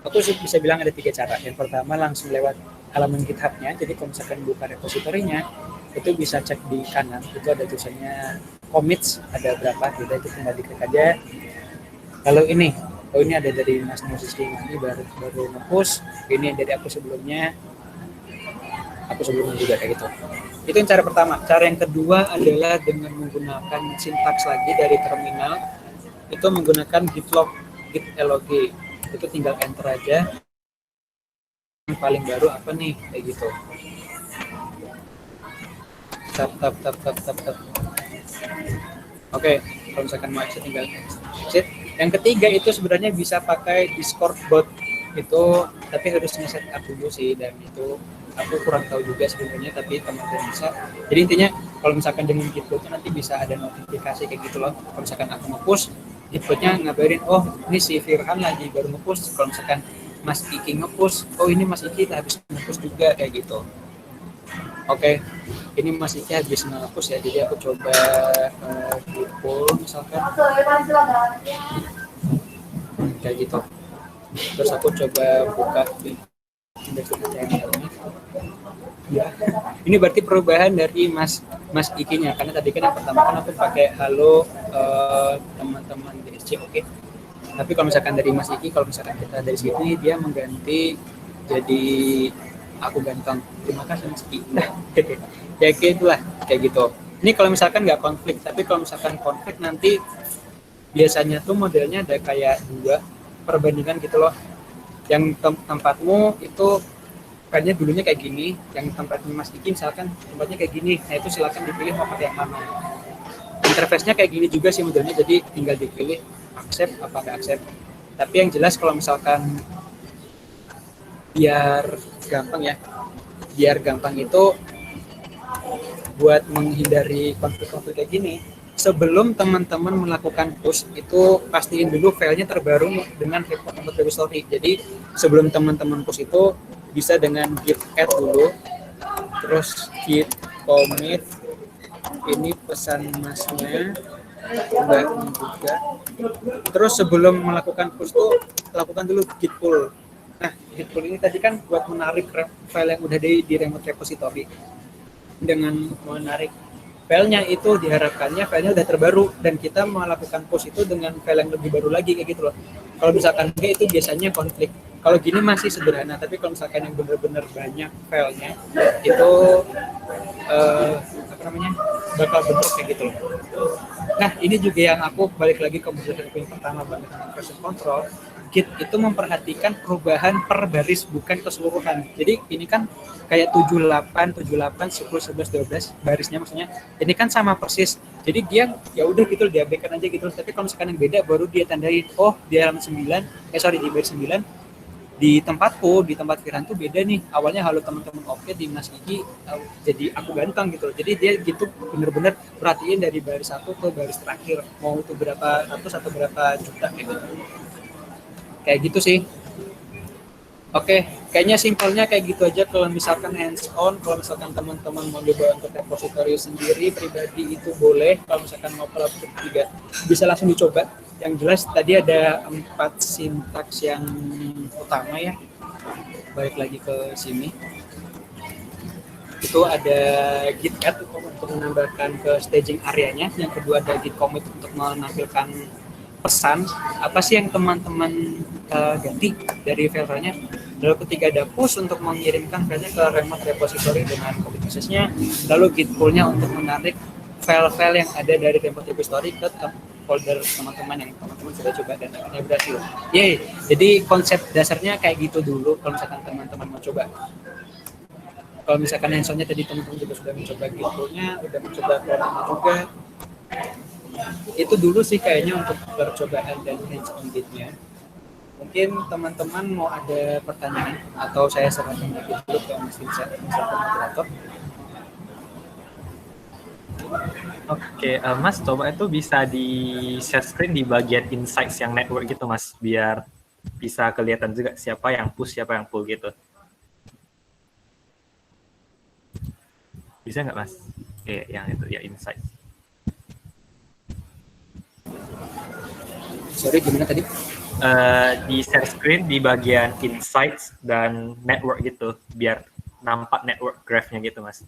aku bisa bilang ada 3 cara. Yang pertama langsung lewat halaman GitHub-nya. Jadi kalau misalkan buka repositorinya itu bisa cek di kanan itu ada tulisannya commits ada berapa, udah itu tinggal diklik aja. Kalau ini, oh ini ada dari Mas Musisi, ini baru nge-push, ini dari aku sebelumnya juga kayak gitu. Itu yang cara pertama. Cara yang kedua adalah dengan menggunakan sintaks lagi dari terminal, itu menggunakan git log, git log, itu tinggal enter aja. Yang paling baru apa nih, kayak gitu. Tap. Oke, kalau misalkan mau exit tinggal exit. Yang ketiga itu sebenarnya bisa pakai Discord bot itu, tapi harus set up dulu sih, dan itu aku kurang tahu juga sebenarnya, tapi teman-teman bisa. Jadi intinya kalau misalkan dengan Gitbot nanti bisa ada notifikasi kayak gitu loh. Kalau misalkan aku nge-push, Gitbotnya ngabarin, oh ini si Firhan lagi baru nge-push. Kalau misalkan Mas Iki nge-push, oh ini Mas Iki habis nge-push juga, kayak gitu. Oke, ini Mas Iki habis nge-push ya, jadi aku coba pull misalkan kayak gitu. Terus aku coba buka ya, ini berarti perubahan dari Mas Iki-nya, karena tadi kan yang pertama kan aku pakai halo teman-teman DSC, oke. Tapi kalau misalkan dari Mas Iki, kalau misalkan kita dari sini dia mengganti jadi aku ganteng, terima kasih Mas Iki. Nah, ya kayak itulah, kayak gitu. Ini kalau misalkan nggak konflik, tapi kalau misalkan konflik nanti biasanya tuh modelnya ada kayak dua perbandingan gitu loh. Yang tempatmu itu kayaknya dulunya kayak gini, yang tempatnya Mas Iki misalkan tempatnya kayak gini, nah itu silakan dipilih mau pakai yang mana. Interface-nya kayak gini juga sih modelnya, jadi tinggal dipilih accept apa nggak accept. Tapi yang jelas kalau misalkan biar gampang itu buat menghindari konflik-konflik kayak gini, sebelum teman-teman melakukan push itu pastiin dulu filenya terbaru dengan repository. Jadi sebelum teman-teman push itu bisa dengan git add dulu, terus git commit, ini pesan masnya mbaknya juga. Terus sebelum melakukan push tuh lakukan dulu git pull. Nah, git pull ini tadi kan buat menarik file yang udah di remote repository. Dengan menarik filenya itu diharapkannya filenya udah terbaru dan kita melakukan push itu dengan file yang lebih baru lagi, kayak gitu loh. Kalau misalkan kayak itu biasanya konflik. Kalau gini masih sederhana, tapi kalau misalkan yang benar-benar banyak filenya itu bakal bentuk kayak gitu loh. Nah, ini juga yang aku balik lagi ke model yang pertama banget dengan version control. Git itu memperhatikan perubahan per baris, bukan keseluruhan. Jadi ini kan kayak 78, 10, 11, 12 barisnya maksudnya. Ini kan sama persis. Jadi dia ya udah gitu diabaikan aja gitu. Tapi kalau misalkan yang beda baru dia tandain, oh di halaman 9, di baris 9 di tempatku, di tempat Firhan tuh beda nih. Awalnya halo teman-teman oke, di Mas Iki jadi aku ganteng gitu. Jadi dia gitu bener-bener perhatiin dari baris 1 ke baris terakhir. Mau itu berapa ratus atau berapa juta gitu. Kayak gitu sih. Oke, kayaknya simpelnya kayak gitu aja. Kalau misalkan hands on, kalau misalkan teman-teman mau coba untuk repository sendiri pribadi itu boleh. Kalau misalkan mau collaborate juga bisa langsung dicoba. Yang jelas tadi ada 4 sintaks yang utama ya. Balik lagi ke sini. Itu ada git add untuk menambahkan ke staging areanya. Yang kedua ada git commit untuk menampilkan pesan apa sih yang teman-teman ganti dari filenya. Lalu ketiga ada push untuk mengirimkan filenya ke remote repository dengan copy paste-nya. Lalu git pull-nya untuk menarik file-file yang ada dari remote repository ke folder teman-teman yang teman-teman sudah coba dan akhirnya berhasil. Yeay. Jadi konsep dasarnya kayak gitu dulu kalau misalkan teman-teman mau coba. Kalau misalkan hands-on-nya tadi teman-teman juga sudah mencoba git pull-nya, udah mencoba filenya juga. Itu dulu sih kayaknya untuk percobaan dan hands-on git-nya. Mungkin teman-teman mau ada pertanyaan atau saya serahkan lagi dulu ke Mas Vincent, moderator. Oke, Mas, coba itu bisa di share screen di bagian insights yang network gitu, Mas, biar bisa kelihatan juga siapa yang push, siapa yang pull gitu. Bisa nggak, Mas? Oke, yang itu ya insights. Sorry, gimana tadi? Di share screen di bagian insights dan network gitu, biar nampak network graph-nya gitu, Mas.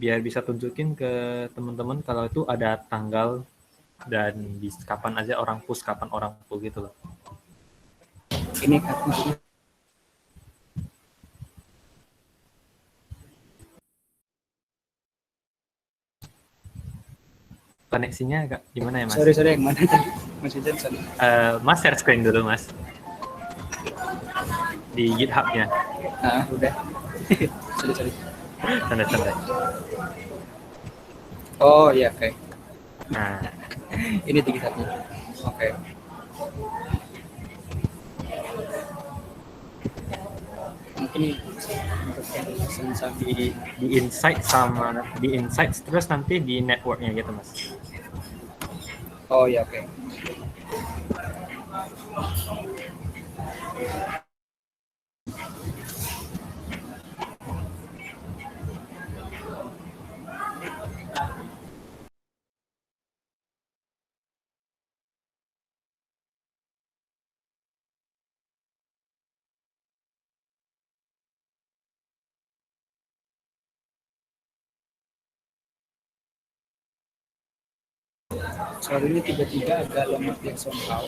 biar bisa tunjukin ke teman-teman kalau itu ada tanggal dan kapan aja orang push, kapan orang pull gitu loh. Ini kan Koneksinya agak gimana ya Mas? sorry yang mana tadi Mas Ijan, sorry. Mas share screen dulu Mas di GitHub-nya. Udah. sorry. Santai-santai. Oh iya, oke. Nah, Ini di GitHub-nya. Oke. Mungkin untuk yang langsung di insight sama di insights terus nanti di networknya gitu Mas. Oh ya, oke. Soal ini tiba-tiba agak lemah yang somehow.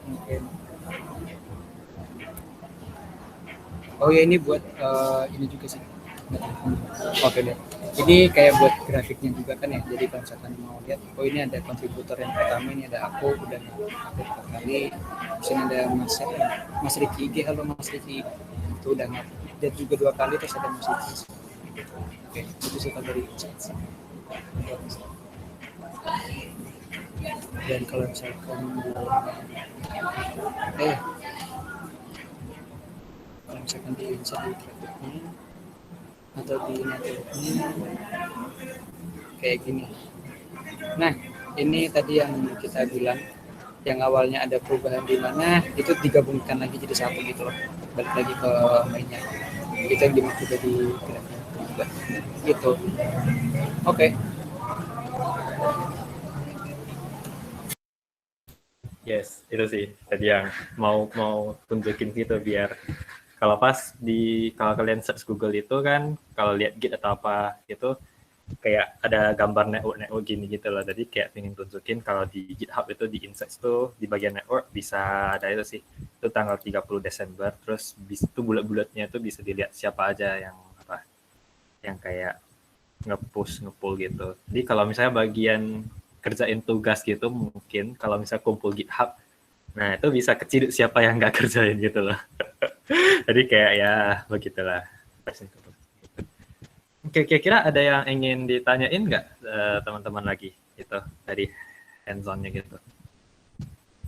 Mungkin. Oh ya, ini buat ini juga sih. Oke deh. Ini kayak buat grafiknya juga kan ya. Jadi kalau misalkan mau lihat, oh ini ada kontributor yang pertama, ini ada aku udah update 4 kali. Terus ini ada Mas Riki IG, halo Mas Riki. Itu udah update juga 2 kali, terus ada Mas Riki. Oke, itu sih kalau dari insights. Dan kalau misalkan kalau misalkan di insight di grafiknya atau di networknya kayak gini. Nah, ini tadi yang kita bilang yang awalnya ada perubahan di mana itu digabungkan lagi jadi satu gitu loh, balik lagi ke mainnya. Itu yang dimaksud dari grafiknya gitu. Oke. Yes, itu sih tadi yang mau tunjukin gitu biar kalau pas kalau kalian search Google itu kan kalau lihat Git atau apa gitu kayak ada gambar network gini gitu loh. Jadi kayak pengen tunjukin kalau di GitHub itu di Insights tuh di bagian network bisa ada itu sih. Itu tanggal 30 Desember terus itu bulat-bulatnya tuh bisa dilihat siapa aja yang apa yang kayak nge-push, nge-pull gitu. Jadi kalau misalnya bagian kerjain tugas gitu mungkin kalau misalnya kumpul GitHub, nah itu bisa kecil siapa yang nggak kerjain gitu loh. Jadi kayak ya begitulah. Oke, kira-kira ada yang ingin ditanyain nggak teman-teman lagi gitu dari hands-on-nya gitu?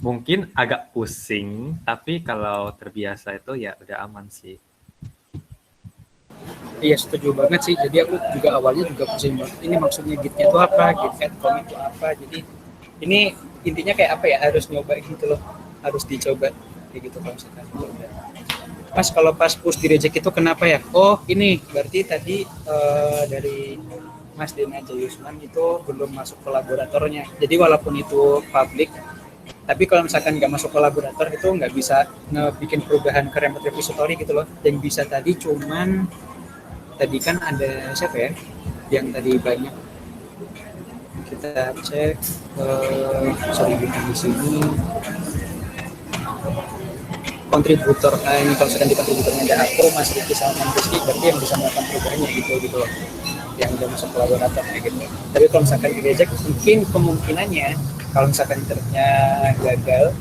Mungkin agak pusing, tapi kalau terbiasa itu ya udah aman sih. Iya, setuju banget sih. Jadi aku juga awalnya juga pusing banget. Ini maksudnya gitnya itu apa, git add commit itu apa. Jadi ini intinya kayak apa ya, harus nyoba gitu loh. Harus dicoba kayak gitu kalau misalkan. Pas kalau pas push di reject itu kenapa ya? Oh ini berarti tadi dari Mas Dena Jayusman itu belum masuk kolaboratornya. Jadi walaupun itu public, tapi kalau misalkan nggak masuk kolaborator itu nggak bisa ngebikin perubahan ke remote repository gitu loh. Yang bisa tadi cuman tadi kan ada siapa ya? Yang tadi banyak kita cek sorry bukan di sini kontributor ini kalau sedang di kontributornya ada aku, Mas Riki sama Mas Rizky, berarti yang bisa melakukan perubahannya gitu loh, yang udah masuk kolaborator kayak gitu. Tapi kalau misalkan di reject mungkin kemungkinannya kalau misalkan internetnya gagal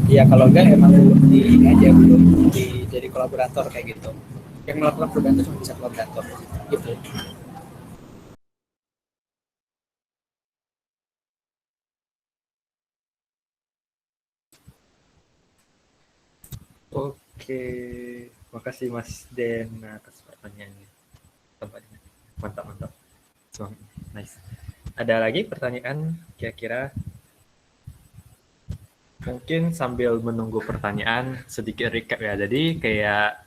ya, kalau enggak emang belum di ini aja, belum jadi kolaborator kayak gitu. Yang melakukan perubahan itu cuma bisa kolaborator gitu. Oke, makasih Mas Den atas pertanyaannya. Mantap. So, nice. Ada lagi pertanyaan kira-kira? Mungkin sambil menunggu pertanyaan sedikit recap ya. Jadi kayak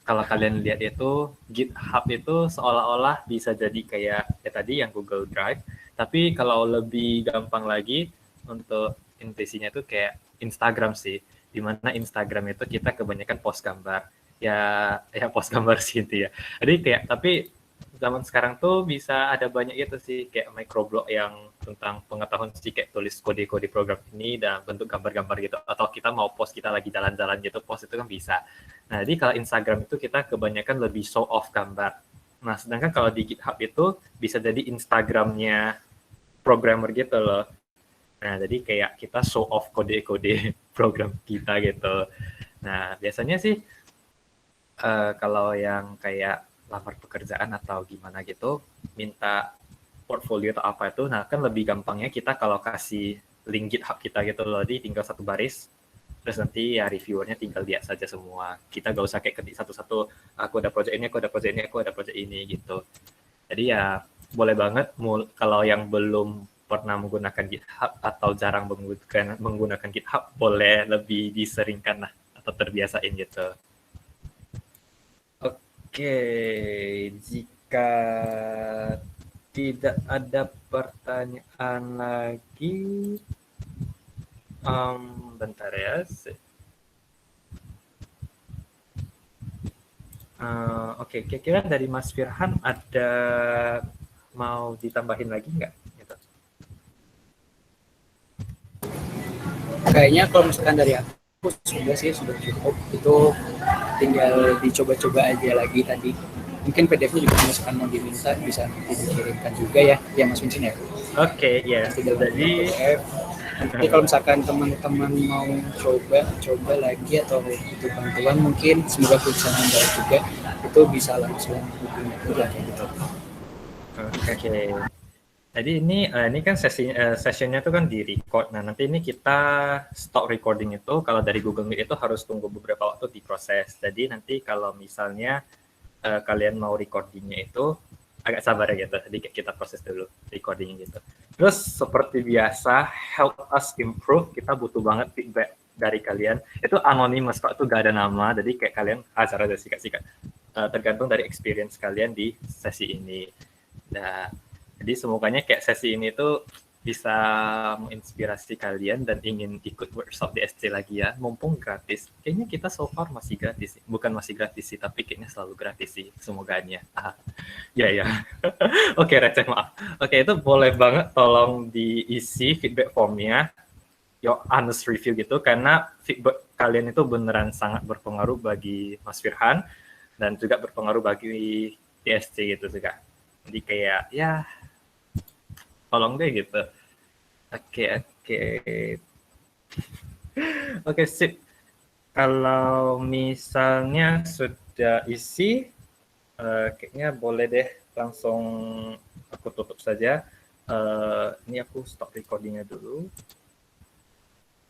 kalau kalian lihat itu GitHub itu seolah-olah bisa jadi kayak ya tadi yang Google Drive, tapi kalau lebih gampang lagi untuk intuisinya itu kayak Instagram sih, dimana Instagram itu kita kebanyakan post gambar, ya post gambar sih itu ya. Jadi kayak tapi zaman sekarang tuh bisa ada banyak gitu sih kayak microblog yang tentang pengetahuan sih kayak tulis kode-kode program ini dan bentuk gambar-gambar gitu, atau kita mau post kita lagi jalan-jalan gitu post itu kan bisa. Nah jadi kalau Instagram itu kita kebanyakan lebih show off gambar. Nah sedangkan kalau di GitHub itu bisa jadi Instagramnya programmer gitu loh. Nah jadi kayak kita show off kode-kode program kita gitu. Nah biasanya sih kalau yang kayak lamar pekerjaan atau gimana gitu, minta portfolio atau apa itu, nah kan lebih gampangnya kita kalau kasih link GitHub kita gitu loh, jadi tinggal satu baris, terus nanti ya reviewernya tinggal lihat saja semua. Kita gak usah kayak ketik satu-satu, aku ada project ini, aku ada project ini, aku ada project ini gitu. Jadi ya boleh banget kalau yang belum pernah menggunakan GitHub atau jarang menggunakan GitHub, boleh lebih diseringkan lah atau terbiasain gitu. Oke, jika tidak ada pertanyaan lagi, bentar ya. Oke, kira-kira dari Mas Firhan ada mau ditambahin lagi nggak? Gitu. Kayaknya kalau misalkan dari aku sudah cukup, itu tinggal dicoba-coba aja lagi tadi. Mungkin PDF-nya juga misalkan mau diminta bisa dikirimkan juga ya Mas Vincent ya. Oke, ya. Jadi PDF. Nanti kalau misalkan teman-teman mau coba lagi atau butuh bantuan, mungkin semoga aku bisa membantu juga, itu bisa langsung hubungi aku lah kayak gitu. Oke. Jadi ini kan sessionnya tuh kan di record. Nah nanti ini kita stop recording itu kalau dari Google Meet itu harus tunggu beberapa waktu diproses. Jadi nanti kalau misalnya kalian mau recordingnya itu agak sabar ya gitu. Jadi kita proses dulu recordingnya gitu. Terus seperti biasa help us improve, kita butuh banget feedback dari kalian. Itu anonymous kok, itu gak ada nama. Jadi kayak kalian acara ada sikat-sikat. Tergantung dari experience kalian di sesi ini. Nah, jadi semoganya kayak sesi ini tuh bisa menginspirasi kalian dan ingin ikut workshop DSC lagi ya, mumpung gratis. Kayaknya kita so far masih gratis, bukan masih gratis sih, tapi kayaknya selalu gratis sih, semoganya. Ya. Oke, receh maaf. Oke, itu boleh banget tolong diisi feedback formnya, your honest review gitu, karena feedback kalian itu beneran sangat berpengaruh bagi Mas Firhan dan juga berpengaruh bagi DSC gitu juga. Jadi kayak ya tolong deh gitu. Oke, sip. Kalau misalnya sudah isi, kayaknya boleh deh langsung aku tutup saja. Ini aku stop recordingnya dulu.